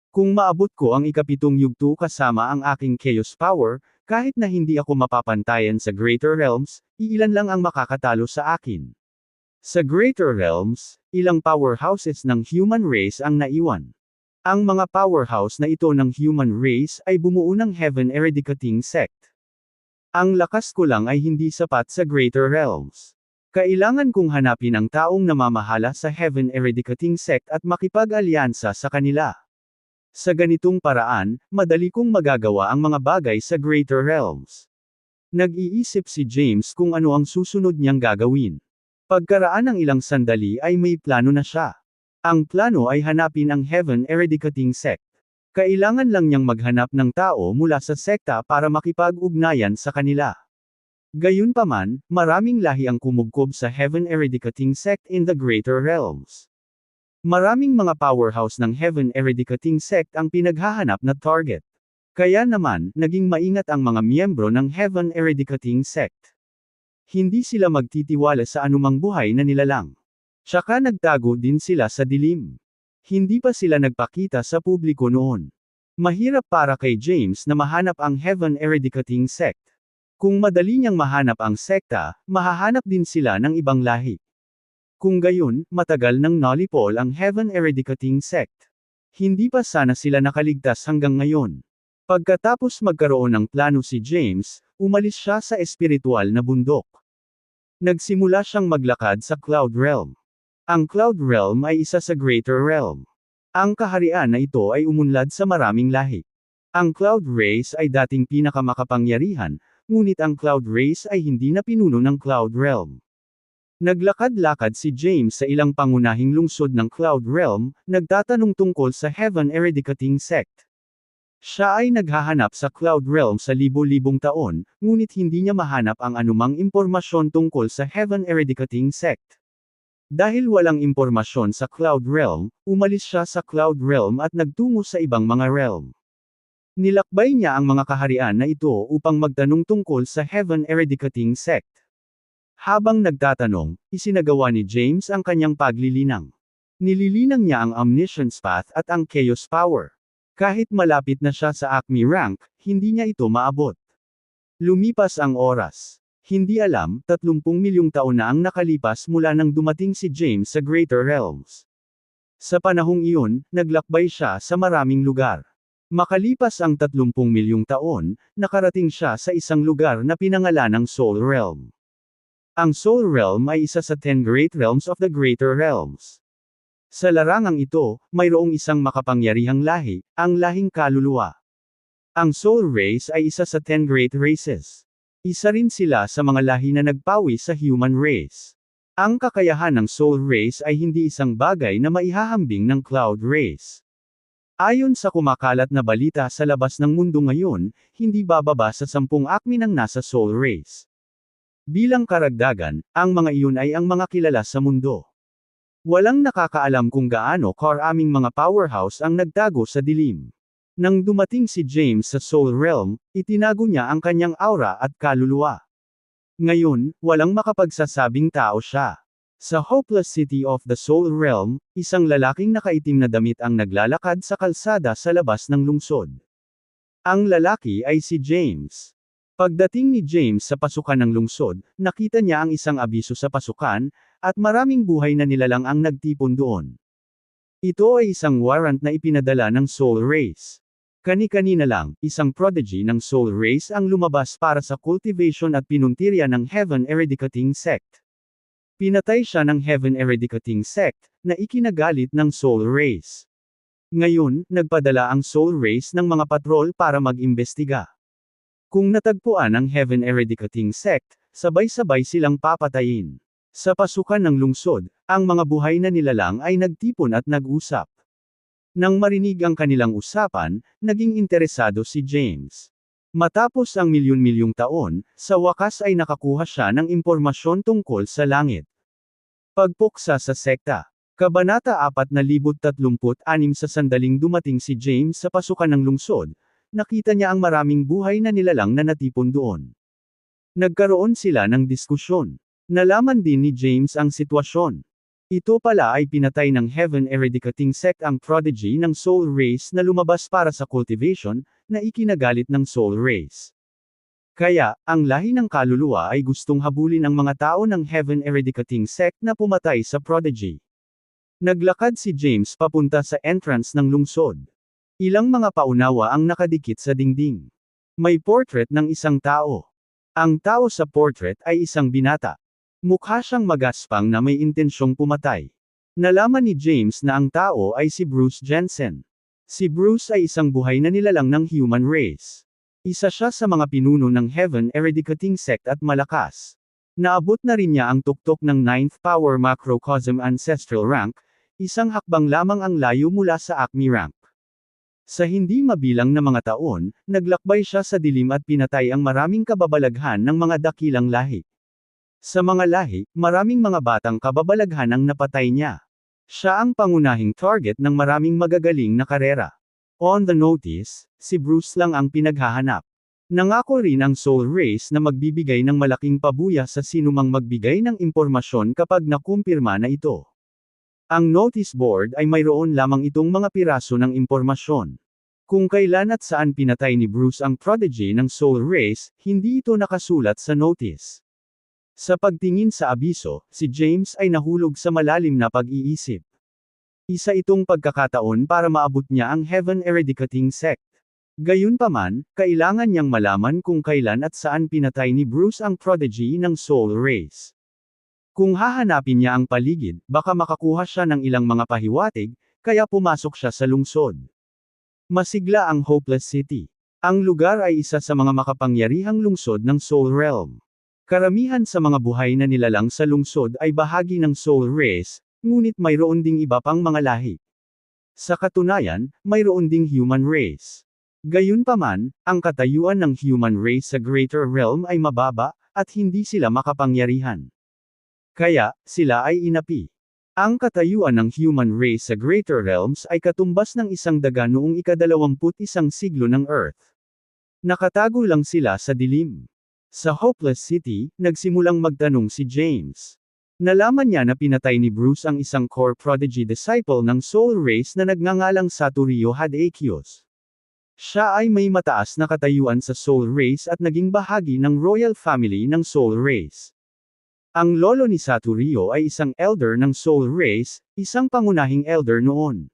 Kung maabot ko ang ikapitong yugto kasama ang aking chaos power, kahit na hindi ako mapapantayan sa greater realms, iilan lang ang makakatalo sa akin. Sa greater realms, ilang powerhouses ng human race ang naiwan. Ang mga powerhouse na ito ng human race ay bumuo ng Heaven Eradicating Sect. Ang lakas ko lang ay hindi sapat sa greater realms. Kailangan kong hanapin ang taong namamahala sa Heaven Eradicating Sect at makipag-alyansa sa kanila. Sa ganitong paraan, madali kong magagawa ang mga bagay sa greater realms. Nag-iisip si James kung ano ang susunod niyang gagawin. Pagkaraan ng ilang sandali ay may plano na siya. Ang plano ay hanapin ang Heaven Eradicating Sect. Kailangan lang niyang maghanap ng tao mula sa sekta para makipag-ugnayan sa kanila. Gayunpaman, maraming lahi ang kumugkob sa Heaven Eradicating Sect in the greater realms. Maraming mga powerhouse ng Heaven Eradicating Sect ang pinaghahanap na target. Kaya naman, naging maingat ang mga miyembro ng Heaven Eradicating Sect. Hindi sila magtitiwala sa anumang buhay na nilalang. Tsaka nagtago din sila sa dilim. Hindi pa sila nagpakita sa publiko noon. Mahirap para kay James na mahanap ang Heaven Eradicating Sect. Kung madali niyang mahanap ang sekta, mahahanap din sila ng ibang lahi. Kung gayon, matagal nang nalipol ang Heaven Eradicating Sect. Hindi pa sana sila nakaligtas hanggang ngayon. Pagkatapos magkaroon ng plano si James, umalis siya sa espiritual na bundok. Nagsimula siyang maglakad sa Cloud Realm. Ang Cloud Realm ay isa sa Greater Realm. Ang kaharian na ito ay umunlad sa maraming lahi. Ang Cloud Race ay dating pinakamakapangyarihan, ngunit ang Cloud Race ay hindi na pinuno ng Cloud Realm. Naglakad-lakad si James sa ilang pangunahing lungsod ng Cloud Realm, nagtatanong tungkol sa Heaven Eradicating Sect. Siya ay naghahanap sa Cloud Realm sa libo-libong taon, ngunit hindi niya mahanap ang anumang impormasyon tungkol sa Heaven Eradicating Sect. Dahil walang impormasyon sa Cloud Realm, umalis siya sa Cloud Realm at nagtungo sa ibang mga realm. Nilakbay niya ang mga kaharian na ito upang magtanong tungkol sa Heaven Eradicating Sect. Habang nagtatanong, isinagawa ni James ang kanyang paglilinang. Nililinang niya ang omniscience path at ang chaos power. Kahit malapit na siya sa Acme rank, hindi niya ito maabot. Lumipas ang oras. Hindi alam, 30 milyong taon na ang nakalipas mula nang dumating si James sa Greater Realms. Sa panahong iyon, naglakbay siya sa maraming lugar. Makalipas ang 30 milyong taon, nakarating siya sa isang lugar na pinangalanang Soul Realm. Ang Soul Realm ay isa sa 10 Great Realms of the Greater Realms. Sa larangang ito, mayroong isang makapangyarihang lahi, ang lahing kaluluwa. Ang Soul Race ay isa sa 10 Great Races. Isa rin sila sa mga lahi na nagpawi sa human race. Ang kakayahan ng Soul Race ay hindi isang bagay na maihahambing ng Cloud Race. Ayon sa kumakalat na balita sa labas ng mundo ngayon, hindi bababa sa 10 acme ng nasa Soul Race. Bilang karagdagan, ang mga iyon ay ang mga kilala sa mundo. Walang nakakaalam kung gaano karaming mga powerhouse ang nagtago sa dilim. Nang dumating si James sa Soul Realm, itinago niya ang kanyang aura at kaluluwa. Ngayon, walang makapagsasabing tao siya. Sa Hopeless City of the Soul Realm, isang lalaking nakaitim na damit ang naglalakad sa kalsada sa labas ng lungsod. Ang lalaki ay si James. Pagdating ni James sa pasukan ng lungsod, nakita niya ang isang abiso sa pasukan, at maraming buhay na nilalang ang nagtipon doon. Ito ay isang warrant na ipinadala ng Soul Race. Kani-kanina lang, isang prodigy ng Soul Race ang lumabas para sa cultivation at pinuntirya ng Heaven Eradicating Sect. Pinatay siya ng Heaven Eradicating Sect, na ikinagalit ng Soul Race. Ngayon, nagpadala ang Soul Race ng mga patrol para mag-imbestiga. Kung natagpuan ang Heaven Eradicating Sect, sabay-sabay silang papatayin. Sa pasukan ng lungsod, ang mga buhay na nilalang ay nagtipon at nag-usap. Nang marinig ang kanilang usapan, naging interesado si James. Matapos ang milyon-milyong taon, sa wakas ay nakakuha siya ng impormasyon tungkol sa langit. Pagpuksa sa sekta. Kabanata 4036. Sa sandaling dumating si James sa pasukan ng lungsod, nakita niya ang maraming buhay na nilalang na natipon doon. Nagkaroon sila ng diskusyon. Nalaman din ni James ang sitwasyon. Ito pala ay pinatay ng Heaven Eradicating Sect ang prodigy ng Soul Race na lumabas para sa cultivation, na ikinagalit ng Soul Race. Kaya, ang lahi ng kaluluwa ay gustong habulin ang mga tao ng Heaven Eradicating Sect na pumatay sa prodigy. Naglakad si James papunta sa entrance ng lungsod. Ilang mga paunawa ang nakadikit sa dingding. May portrait ng isang tao. Ang tao sa portrait ay isang binata. Mukha siyang magaspang na may intensyong pumatay. Nalaman ni James na ang tao ay si Bruce Jensen. Si Bruce ay isang buhay na nilalang ng human race. Isa siya sa mga pinuno ng Heaven Eradicating Sect at malakas. Naabot na rin niya ang tuktok ng 9th Power Macrocosm Ancestral Rank, isang hakbang lamang ang layo mula sa Acme Rank. Sa hindi mabilang na mga taon, naglakbay siya sa dilim at pinatay ang maraming kababalaghan ng mga dakilang lahi. Sa mga lahi, maraming mga batang kababalaghan ang napatay niya. Siya ang pangunahing target ng maraming magagaling na karera. On the notice, si Bruce lang ang pinaghahanap. Nangako rin ang Soul Race na magbibigay ng malaking pabuya sa sinumang magbigay ng impormasyon kapag nakumpirma na ito. Ang notice board ay mayroon lamang itong mga piraso ng impormasyon. Kung kailan at saan pinatay ni Bruce ang prodigy ng Soul Race, hindi ito nakasulat sa notice. Sa pagtingin sa abiso, si James ay nahulog sa malalim na pag-iisip. Isa itong pagkakataon para maabot niya ang Heaven Eradicating Sect. Gayunpaman, kailangan niyang malaman kung kailan at saan pinatay ni Bruce ang prodigy ng Soul Race. Kung hahanapin niya ang paligid, baka makakuha siya ng ilang mga pahiwatig, kaya pumasok siya sa lungsod. Masigla ang Hopeless City. Ang lugar ay isa sa mga makapangyarihang lungsod ng Soul Realm. Karamihan sa mga buhay na nilalang sa lungsod ay bahagi ng Soul Race, ngunit mayroon ding iba pang mga lahi. Sa katunayan, mayroon ding human race. Gayunpaman, ang katayuan ng human race sa Greater Realm ay mababa, at hindi sila makapangyarihan. Kaya, sila ay inapi. Ang katayuan ng human race sa Greater Realms ay katumbas ng isang daga noong ika-21 siglo ng Earth. Nakatago lang sila sa dilim. Sa Hopeless City, nagsimulang magtanong si James. Nalaman niya na pinatay ni Bruce ang isang core prodigy disciple ng Soul Race na nagngangalang Saturio Hadaikios. Siya ay may mataas na katayuan sa Soul Race at naging bahagi ng royal family ng Soul Race. Ang lolo ni Saturio ay isang elder ng Soul Race, isang pangunahing elder noon.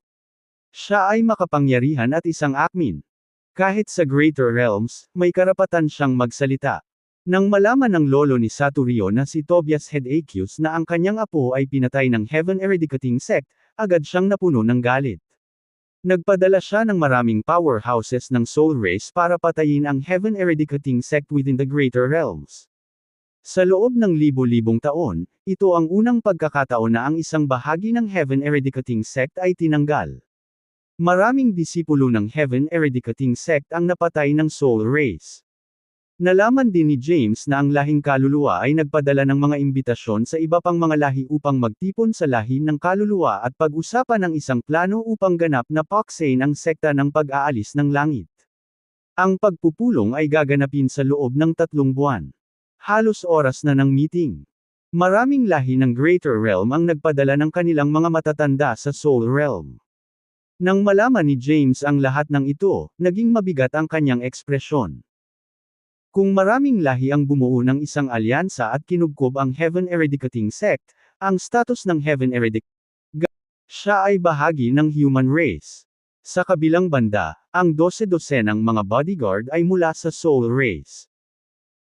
Siya ay makapangyarihan at isang admin. Kahit sa Greater Realms, may karapatan siyang magsalita. Nang malaman ng lolo ni Saturio na si Tobias Hadaikios na ang kanyang apo ay pinatay ng Heaven Eradicating Sect, agad siyang napuno ng galit. Nagpadala siya ng maraming powerhouses ng Soul Race para patayin ang Heaven Eradicating Sect within the Greater Realms. Sa loob ng libo-libong taon, ito ang unang pagkakataon na ang isang bahagi ng Heaven Eradicating Sect ay tinanggal. Maraming disipulo ng Heaven Eradicating Sect ang napatay ng Soul Race. Nalaman din ni James na ang lahing kaluluwa ay nagpadala ng mga imbitasyon sa iba pang mga lahi upang magtipon sa lahi ng kaluluwa at pag-usapan ng isang plano upang ganap na paksain ang sekta ng pag-aalis ng langit. Ang pagpupulong ay gaganapin sa loob ng 3 buwan. Halos oras na ng meeting. Maraming lahi ng Greater Realm ang nagpadala ng kanilang mga matatanda sa Soul Realm. Nang malaman ni James ang lahat ng ito, naging mabigat ang kanyang ekspresyon. Kung maraming lahi ang bumuo ng isang alyansa at kinubkob ang Heaven Eradicating Sect, ang status ng Heaven Eradicating, siya ay bahagi ng human race. Sa kabilang banda, ang 12-dosenang mga bodyguard ay mula sa Soul Race.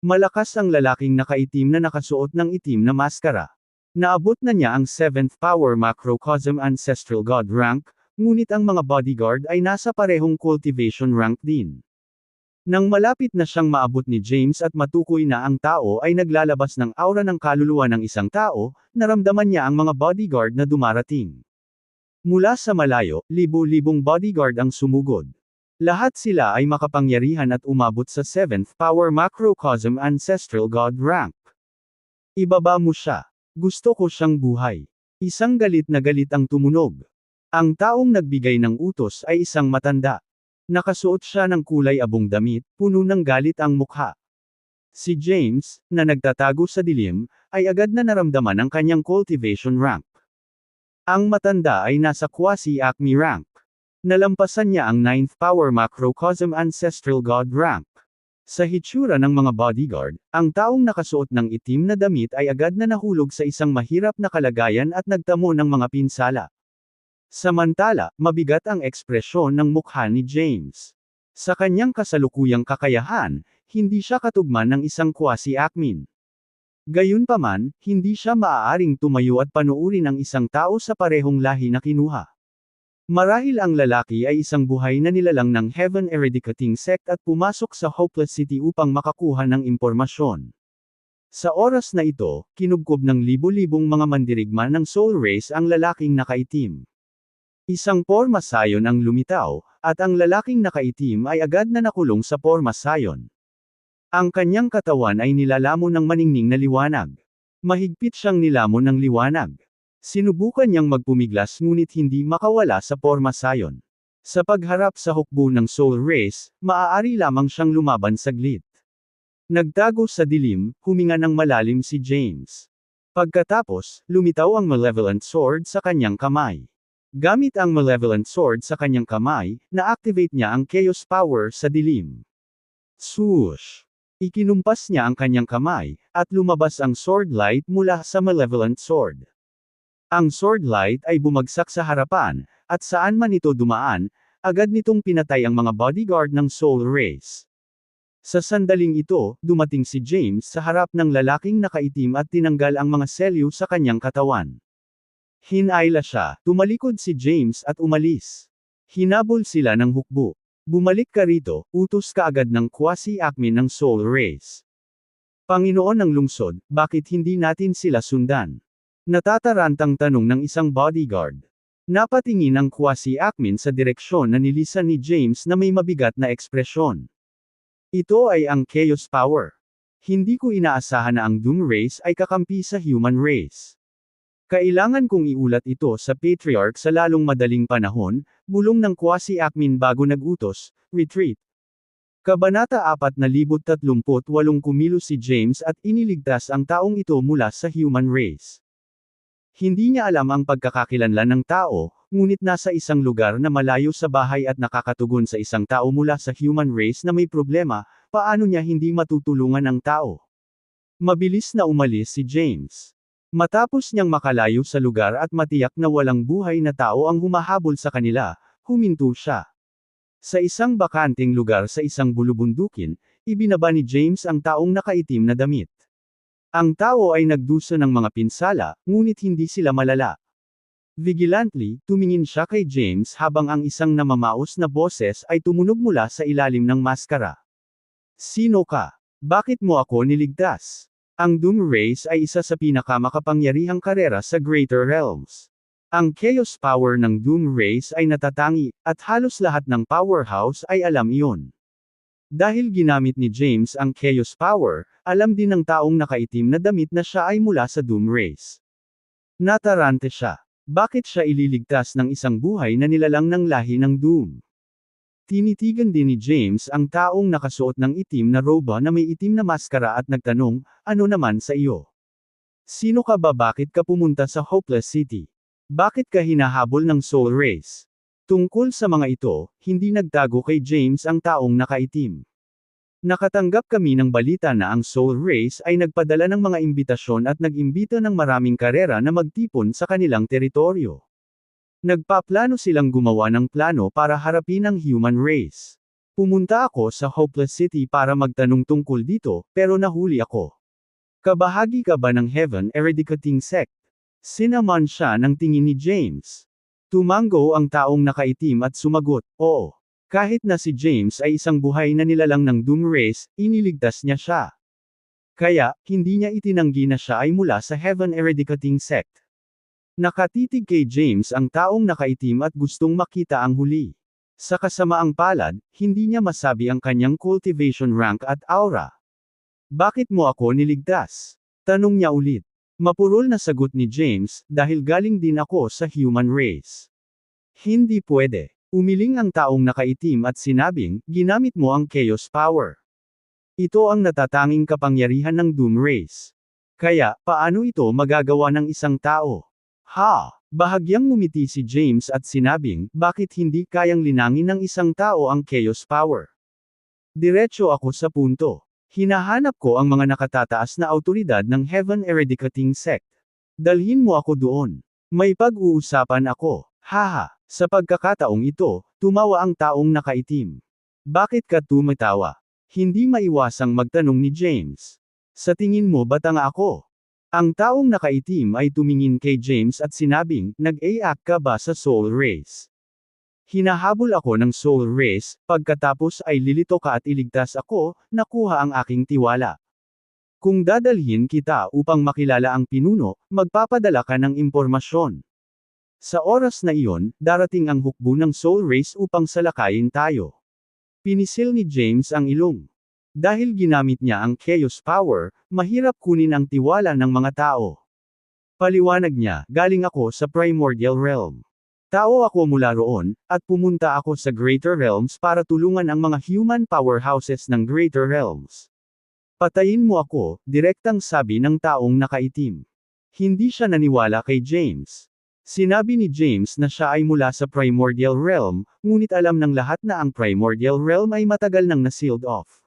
Malakas ang lalaking nakaitim na nakasuot ng itim na maskara. Naabot na niya ang 7th Power Macrocosm Ancestral God rank, ngunit ang mga bodyguard ay nasa parehong cultivation rank din. Nang malapit na siyang maabot ni James at matukoy na ang tao ay naglalabas ng aura ng kaluluwa ng isang tao, naramdaman niya ang mga bodyguard na dumarating. Mula sa malayo, libo-libong bodyguard ang sumugod. Lahat sila ay makapangyarihan at umabot sa 7th Power Macrocosm Ancestral God rank. Ibaba mo siya. Gusto ko siyang buhay. Isang galit na galit ang tumunog. Ang taong nagbigay ng utos ay isang matanda. Nakasuot siya ng kulay abong damit, puno ng galit ang mukha. Si James, na nagtatago sa dilim, ay agad na naramdaman ang kanyang cultivation rank. Ang matanda ay nasa quasi-acme rank. Nalampasan niya ang 9th Power Macrocosm Ancestral God rank. Sa hitsura ng mga bodyguard, ang taong nakasuot ng itim na damit ay agad na nahulog sa isang mahirap na kalagayan at nagtamo ng mga pinsala. Samantala, mabigat ang ekspresyon ng mukha ni James. Sa kanyang kasalukuyang kakayahan, hindi siya katugman ng isang quasi-acme. Gayunpaman, hindi siya maaaring tumayo at panuurin ang isang tao sa parehong lahi na kinuha. Marahil ang lalaki ay isang buhay na nilalang ng Heaven Eradicating Sect at pumasok sa Hopeless City upang makakuha ng impormasyon. Sa oras na ito, kinubkob ng libo-libong mga mandirigma ng Soul Race ang lalaking nakaitim. Isang porma sayon ang lumitaw, at ang lalaking nakaitim ay agad na nakulong sa porma sayon. Ang kanyang katawan ay nilalamon ng maningning na liwanag. Mahigpit siyang nilamon ng liwanag. Sinubukan niyang magpumiglas ngunit hindi makawala sa porma sayon. Sa pagharap sa hukbo ng Soul Race, maaari lamang siyang lumaban saglit. Nagtago sa dilim, huminga ng malalim si James. Pagkatapos, lumitaw ang Malevolent Sword sa kanyang kamay. Gamit ang Malevolent Sword sa kanyang kamay, na-activate niya ang Chaos Power sa dilim. Swoosh! Ikinumpas niya ang kanyang kamay, at lumabas ang Sword Light mula sa Malevolent Sword. Ang Sword Light ay bumagsak sa harapan, at saan man ito dumaan, agad nitong pinatay ang mga bodyguard ng Soul Race. Sa sandaling ito, dumating si James sa harap ng lalaking nakaitim at tinanggal ang mga selyo sa kanyang katawan. Hinayla siya, tumalikod si James at umalis. Hinabol sila ng hukbo. Bumalik ka rito, utos ka agad ng quasi-acme ng Soul Race. Panginoon ng lungsod, bakit hindi natin sila sundan? Natatarantang tanong ng isang bodyguard. Napatingin ang quasi-acme sa direksyon na nilisan ni James na may mabigat na ekspresyon. Ito ay ang Chaos Power. Hindi ko inaasahan na ang Doom Race ay kakampi sa Human Race. Kailangan kong iulat ito sa Patriarch sa lalong madaling panahon, bulong ng quasi-acme bago nagutos, retreat. Kabanata 4038 kumilos si James at iniligtas ang taong ito mula sa human race. Hindi niya alam ang pagkakakilanlan ng tao, ngunit nasa isang lugar na malayo sa bahay at nakakatugon sa isang tao mula sa human race na may problema, paano niya hindi matutulungan ang tao? Mabilis na umalis si James. Matapos niyang makalayo sa lugar at matiyak na walang buhay na tao ang humahabol sa kanila, huminto siya. Sa isang bakanteng lugar sa isang bulubundukin, ibinaba ni James ang taong nakaitim na damit. Ang tao ay nagdusa ng mga pinsala, ngunit hindi sila malala. Vigilantly, tumingin siya kay James habang ang isang namamaos na boses ay tumunog mula sa ilalim ng maskara. Sino ka? Bakit mo ako niligtas? Ang Doom Race ay isa sa pinakamakapangyarihang karera sa Greater Realms. Ang Chaos Power ng Doom Race ay natatangi, at halos lahat ng powerhouse ay alam iyon. Dahil ginamit ni James ang Chaos Power, alam din ng taong nakaitim na damit na siya ay mula sa Doom Race. Natarante siya. Bakit siya ililigtas ng isang buhay na nilalang ng lahi ng Doom? Tinitigan din ni James ang taong nakasuot ng itim na roba na may itim na maskara at nagtanong, ano naman sa iyo? Sino ka ba, bakit ka pumunta sa Hopeless City? Bakit ka hinahabol ng Soul Race? Tungkol sa mga ito, hindi nagtago kay James ang taong nakaitim. Nakatanggap kami ng balita na ang Soul Race ay nagpadala ng mga imbitasyon at nag-imbita ng maraming karera na magtipon sa kanilang teritoryo. Nagpaplano silang gumawa ng plano para harapin ang human race. Pumunta ako sa Hopeless City para magtanong tungkol dito, pero nahuli ako. Kabahagi ka ba ng Heaven Eradicating Sect? Sinaman siya ng tingin ni James. Tumango ang taong nakaitim at sumagot, oo. Kahit na si James ay isang buhay na nilalang ng Doom Race, iniligtas niya siya. Kaya, hindi niya itinanggi na siya ay mula sa Heaven Eradicating Sect. Nakatitig kay James ang taong nakaitim at gustong makita ang huli. Sa kasamaang palad, hindi niya masabi ang kanyang cultivation rank at aura. Bakit mo ako niligtas? Tanong niya ulit. Mapurol na sagot ni James, dahil galing din ako sa human race. Hindi pwede. Umiling ang taong nakaitim at sinabing, ginamit mo ang Chaos Power. Ito ang natatanging kapangyarihan ng Doom Race. Kaya, paano ito magagawa ng isang tao? Ha! Bahagyang ngumiti si James at sinabing, bakit hindi kayang linangin ng isang tao ang Chaos Power? Diretso ako sa punto. Hinahanap ko ang mga nakatataas na awtoridad ng Heaven Eradicating Sect. Dalhin mo ako doon. May pag-uusapan ako. Haha, sa pagkakataong ito, tumawa ang taong nakaitim. Bakit ka tumatawa? Hindi maiwasang magtanong ni James. Sa tingin mo ba tanga ako? Ang taong nakaitim ay tumingin kay James at sinabing, nag-a-act ka ba sa Soul Race? Hinahabol ako ng Soul Race, pagkatapos ay lilito ka at iligtas ako, nakuha ang aking tiwala. Kung dadalhin kita upang makilala ang pinuno, magpapadala ka ng impormasyon. Sa oras na iyon, darating ang hukbo ng Soul Race upang salakayin tayo. Pinisil ni James ang ilong. Dahil ginamit niya ang Chaos Power, mahirap kunin ang tiwala ng mga tao. Paliwanag niya, galing ako sa Primordial Realm. Tao ako mula roon, at pumunta ako sa Greater Realms para tulungan ang mga human powerhouses ng Greater Realms. Patayin mo ako, direktang sabi ng taong nakaitim. Hindi siya naniwala kay James. Sinabi ni James na siya ay mula sa Primordial Realm, ngunit alam ng lahat na ang Primordial Realm ay matagal nang na-sealed off.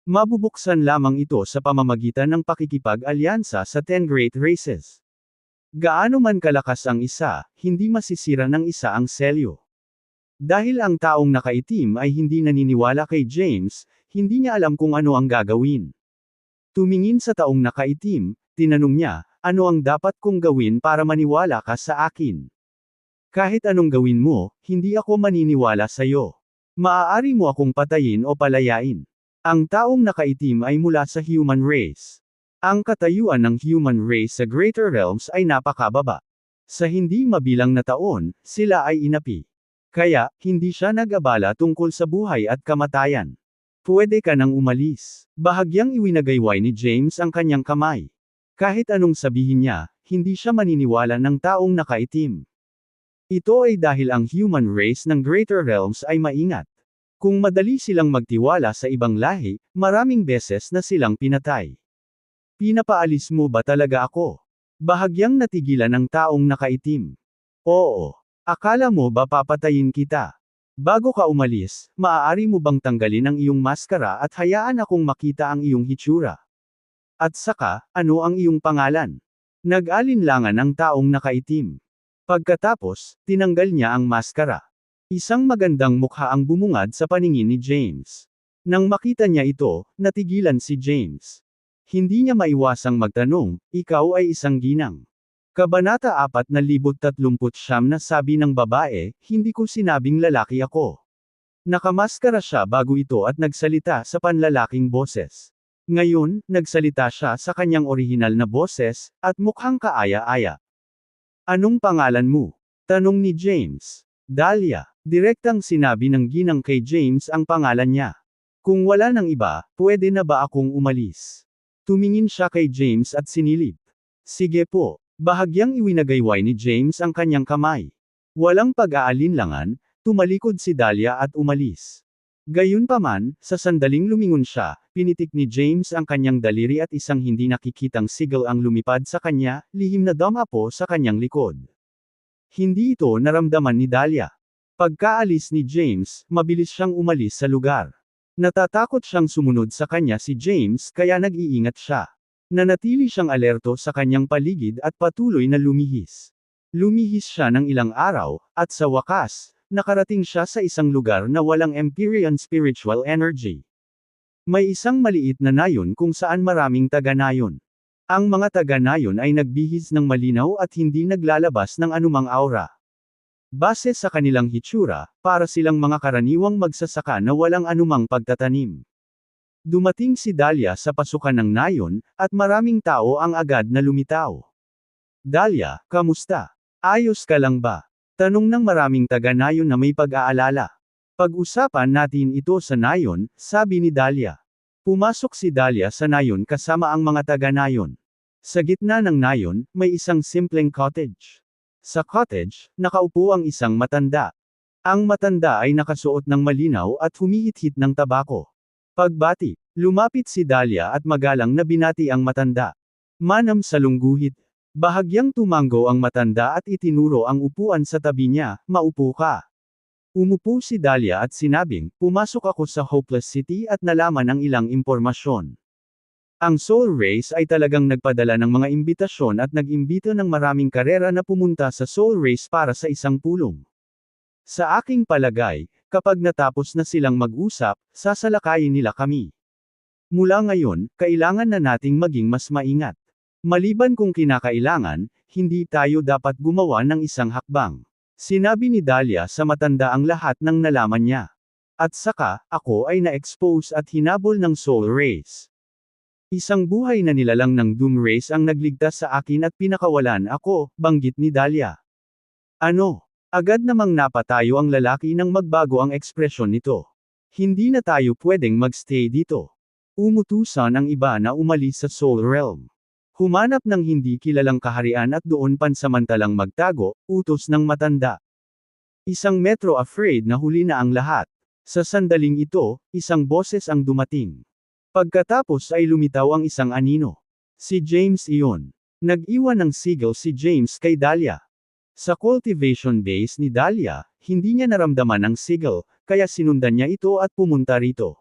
Mabubuksan lamang ito sa pamamagitan ng pakikipag-alyansa sa 10 Great Races. Gaano man kalakas ang isa, hindi masisira ng isa ang selyo. Dahil ang taong nakaitim ay hindi naniniwala kay James, hindi niya alam kung ano ang gagawin. Tumingin sa taong nakaitim, tinanong niya, ano ang dapat kong gawin para maniwala ka sa akin? Kahit anong gawin mo, hindi ako maniniwala sa'yo. Maaari mo akong patayin o palayain. Ang taong nakaitim ay mula sa human race. Ang katayuan ng human race sa Greater Realms ay napakababa. Sa hindi mabilang na taon, sila ay inapi. Kaya, hindi siya nag-abala tungkol sa buhay at kamatayan. Pwede ka nang umalis. Bahagyang iwinagayway ni James ang kanyang kamay. Kahit anong sabihin niya, hindi siya maniniwala ng taong nakaitim. Ito ay dahil ang human race ng Greater Realms ay maingat. Kung madali silang magtiwala sa ibang lahi, maraming beses na silang pinatay. Pinapaalis mo ba talaga ako? Bahagyang natigilan ng taong nakaitim. Oo. Akala mo ba papatayin kita? Bago ka umalis, maaari mo bang tanggalin ang iyong maskara at hayaan akong makita ang iyong hitsura? At saka, ano ang iyong pangalan? Nag-alinlangan ang taong nakaitim. Pagkatapos, tinanggal niya ang maskara. Isang magandang mukha ang bumungad sa paningin ni James. Nang makita niya ito, natigilan si James. Hindi niya maiwasang magtanong, ikaw ay isang ginang. Kabanata 4039 na sabi ng babae, hindi ko sinabing lalaki ako. Nakamaskara siya bago ito at nagsalita sa panlalaking boses. Ngayon, nagsalita siya sa kanyang orihinal na boses, at mukhang kaaya-aya. Anong pangalan mo? Tanong ni James. Dahlia. Direktang sinabi ng ginang kay James ang pangalan niya. Kung wala nang iba, pwede na ba akong umalis? Tumingin siya kay James at sinilip. Sige po. Bahagyang iwinagayway ni James ang kanyang kamay. Walang pag-aalinlangan, tumalikod si Dahlia at umalis. Gayunpaman, sa sandaling lumingon siya, pinitik ni James ang kanyang daliri at isang hindi nakikitang sigil ang lumipad sa kanya, lihim na damapo sa kanyang likod. Hindi ito naramdaman ni Dahlia. Pagkaalis ni James, mabilis siyang umalis sa lugar. Natatakot siyang sumunod sa kanya si James kaya nag-iingat siya. Nanatili siyang alerto sa kanyang paligid at patuloy na lumihis. Lumihis siya ng ilang araw, at sa wakas, nakarating siya sa isang lugar na walang Empyrean spiritual energy. May isang maliit na nayon kung saan maraming taga-nayon. Ang mga taga-nayon ay nagbihis ng malinaw at hindi naglalabas ng anumang aura. Base sa kanilang hitsura, para silang mga karaniwang magsasaka na walang anumang pagtatanim. Dumating si Dahlia sa pasukan ng nayon, at maraming tao ang agad na lumitaw. Dahlia, kamusta? Ayos ka lang ba? Tanong ng maraming taga-nayon na may pag-aalala. Pag-usapan natin ito sa nayon, sabi ni Dahlia. Pumasok si Dahlia sa nayon kasama ang mga taga-nayon. Sa gitna ng nayon, may isang simpleng cottage. Sa cottage, nakaupo ang isang matanda. Ang matanda ay nakasuot ng malinaw at humihit-hit ng tabako. Pagbati, lumapit si Dahlia at magalang na binati ang matanda. Manam sa lungguhit. Bahagyang tumango ang matanda at itinuro ang upuan sa tabi niya, maupo ka. Umupo si Dahlia at sinabing, pumasok ako sa Hopeless City at nalaman ang ilang impormasyon. Ang Soul Race ay talagang nagpadala ng mga imbitasyon at nag-imbita ng maraming karera na pumunta sa Soul Race para sa isang pulong. Sa aking palagay, kapag natapos na silang mag-usap, sasalakayin nila kami. Mula ngayon, kailangan na nating maging mas maingat. Maliban kung kinakailangan, hindi tayo dapat gumawa ng isang hakbang. Sinabi ni Dahlia sa matanda ang lahat ng nalaman niya. At saka, ako ay na-expose at hinabol ng Soul Race. Isang buhay na nilalang ng Doom Race ang nagligtas sa akin at pinakawalan ako, banggit ni Dahlia. Ano? Agad namang napatayo ang lalaki nang magbago ang ekspresyon nito. Hindi na tayo pwedeng magstay dito. Umutusan ang iba na umalis sa Soul Realm. Humanap ng hindi kilalang kaharian at doon pansamantalang magtago, utos ng matanda. Isang metro afraid na huli na ang lahat. Sa sandaling ito, isang boses ang dumating. Pagkatapos ay lumitaw ang isang anino. Si James iyon. Nag-iwan ng sigil si James kay Dahlia. Sa cultivation base ni Dahlia, hindi niya naramdaman ang sigil, kaya sinundan niya ito at pumunta rito.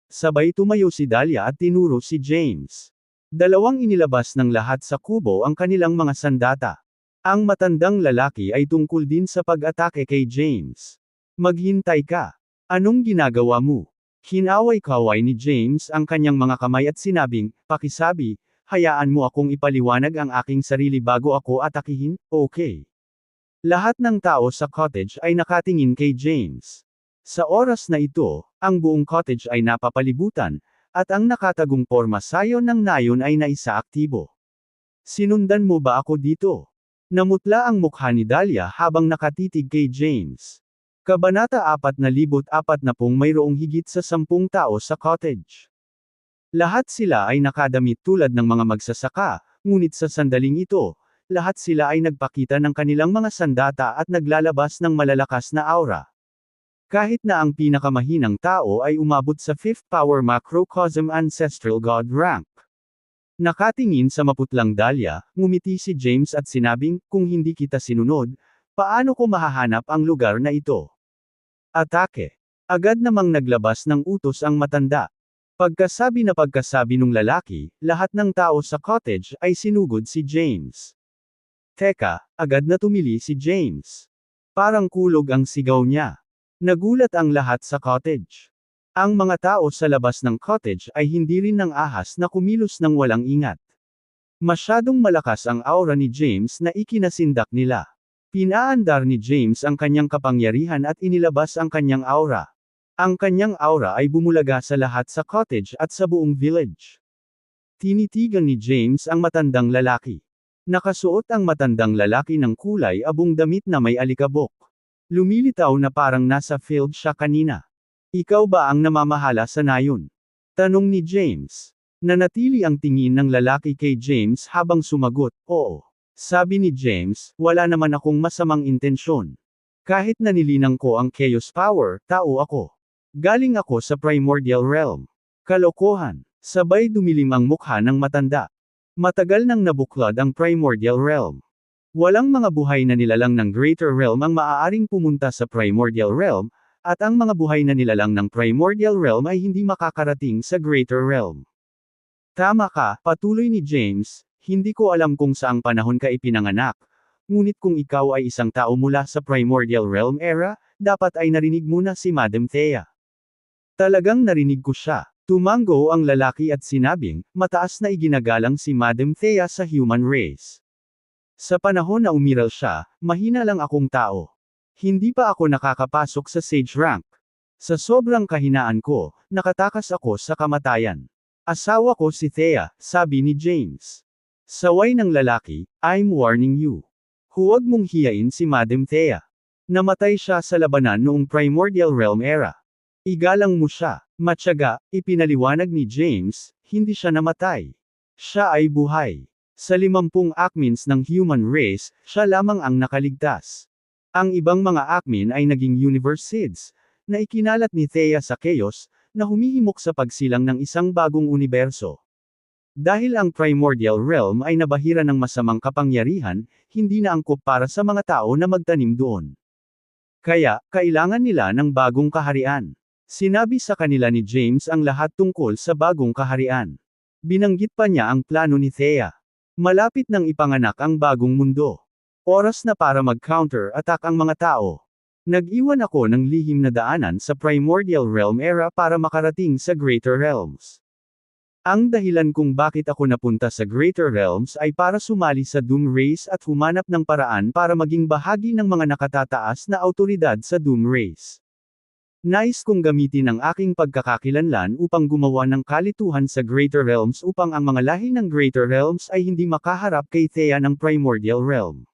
Sabay tumayo si Dahlia at tinuro si James. Dalawang inilabas ng lahat sa kubo ang kanilang mga sandata. Ang matandang lalaki ay tungkol din sa pag-atake kay James. Maghintay ka. Anong ginagawa mo? Hinaway-kaway ni James ang kanyang mga kamay at sinabing, pakisabi, hayaan mo akong ipaliwanag ang aking sarili bago ako atakihin, okay? Lahat ng tao sa cottage ay nakatingin kay James. Sa oras na ito, ang buong cottage ay napapalibutan, at ang nakatagong porma sayo ng nayon ay naisaaktibo. Sinundan mo ba ako dito? Namutla ang mukha ni Dahlia habang nakatitig kay James. Kabanata 4040 mayroong higit sa 10 tao sa cottage. Lahat sila ay nakadamit tulad ng mga magsasaka, ngunit sa sandaling ito, lahat sila ay nagpakita ng kanilang mga sandata at naglalabas ng malalakas na aura. Kahit na ang pinakamahinang tao ay umabot sa 5th power macrocosm ancestral god rank. Nakatingin sa maputlang Dahlia, ngumiti si James at sinabing, kung hindi kita sinunod, paano ko mahahanap ang lugar na ito? Atake. Agad namang naglabas ng utos ang matanda. Pagkasabi nung lalaki, lahat ng tao sa cottage ay sinugod si James. Teka, agad na tumili si James. Parang kulog ang sigaw niya. Nagulat ang lahat sa cottage. Ang mga tao sa labas ng cottage ay hindi rin ng ahas na kumilos ng walang ingat. Masyadong malakas ang aura ni James na ikinasindak nila. Pinaandar ni James ang kanyang kapangyarihan at inilabas ang kanyang aura. Ang kanyang aura ay bumulaga sa lahat sa cottage at sa buong village. Tinitigan ni James ang matandang lalaki. Nakasuot ang matandang lalaki ng kulay abong damit na may alikabok. Lumilitaw na parang nasa field siya kanina. Ikaw ba ang namamahala sa nayon? Tanong ni James. Nanatili ang tingin ng lalaki kay James habang sumagot, oo. Sabi ni James, wala naman akong masamang intensyon. Kahit nanilinang ko ang chaos power, tao ako. Galing ako sa primordial realm. Kalokohan. Sabay dumilim ang mukha ng matanda. Matagal nang nabuklod ang primordial realm. Walang mga buhay na nilalang ng greater realm ang maaaring pumunta sa primordial realm, at ang mga buhay na nilalang ng primordial realm ay hindi makakarating sa greater realm. Tama ka, patuloy ni James. Hindi ko alam kung saang panahon ka ipinanganak, ngunit kung ikaw ay isang tao mula sa Primordial Realm era, dapat ay narinig mo na si Madam Thea. Talagang narinig ko siya. Tumango ang lalaki at sinabing, mataas na iginagalang si Madam Thea sa human race. Sa panahon na umiral siya, mahina lang akong tao. Hindi pa ako nakakapasok sa Sage rank. Sa sobrang kahinaan ko, nakatakas ako sa kamatayan. Asawa ko si Thea, sabi ni James. Saway ng lalaki, I'm warning you. Huwag mong hiyain si Madam Thea. Namatay siya sa labanan noong Primordial Realm era. Igalang mo siya. Matyaga, ipinaliwanag ni James, hindi siya namatay. Siya ay buhay. Sa 50 Acmins ng human race, siya lamang ang nakaligtas. Ang ibang mga Acmin ay naging Universe Seeds, na ikinalat ni Thea sa Chaos, na humihimok sa pagsilang ng isang bagong universo. Dahil ang Primordial Realm ay nabahira ng masamang kapangyarihan, hindi na angkop para sa mga tao na magtanim doon. Kaya, kailangan nila ng bagong kaharian. Sinabi sa kanila ni James ang lahat tungkol sa bagong kaharian. Binanggit pa niya ang plano ni Thea. Malapit nang ipanganak ang bagong mundo. Oras na para mag-counter-attack ang mga tao. Nag-iwan ako ng lihim na daanan sa Primordial Realm era para makarating sa Greater Realms. Ang dahilan kung bakit ako napunta sa Greater Realms ay para sumali sa Doom Race at humanap ng paraan para maging bahagi ng mga nakatataas na awtoridad sa Doom Race. Nais kong gamitin ang aking pagkakakilanlan upang gumawa ng kalituhan sa Greater Realms upang ang mga lahi ng Greater Realms ay hindi makaharap kay Thea ng Primordial Realm.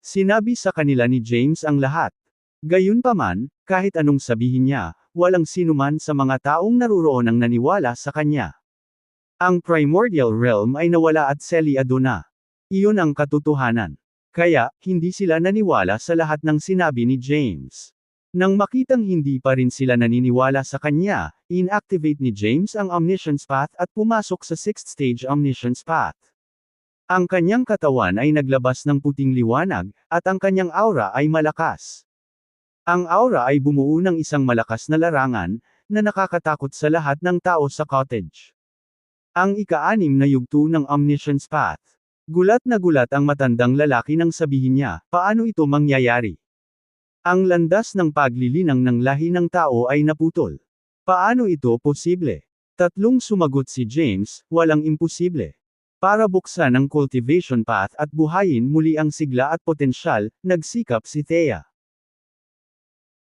Sinabi sa kanila ni James ang lahat. Gayunpaman, kahit anong sabihin niya, walang sinuman sa mga taong naruroon ang naniwala sa kanya. Ang Primordial Realm ay nawala at selyado na. Iyon ang katotohanan. Kaya, hindi sila naniwala sa lahat ng sinabi ni James. Nang makitang hindi pa rin sila naniniwala sa kanya, inactivate ni James ang Omniscience Path at pumasok sa 6th Stage Omniscience Path. Ang kanyang katawan ay naglabas ng puting liwanag, at ang kanyang aura ay malakas. Ang aura ay bumuo ng isang malakas na larangan, na nakakatakot sa lahat ng tao sa cottage. Ang ika-6 na yugto ng Omniscience Path. Gulat na gulat ang matandang lalaki nang sabihin niya, paano ito mangyayari? Ang landas ng paglilinang ng lahi ng tao ay naputol. Paano ito posible? Tatlong sumagot si James, walang imposible. Para buksan ang cultivation path at buhayin muli ang sigla at potensyal, nagsikap si Thea.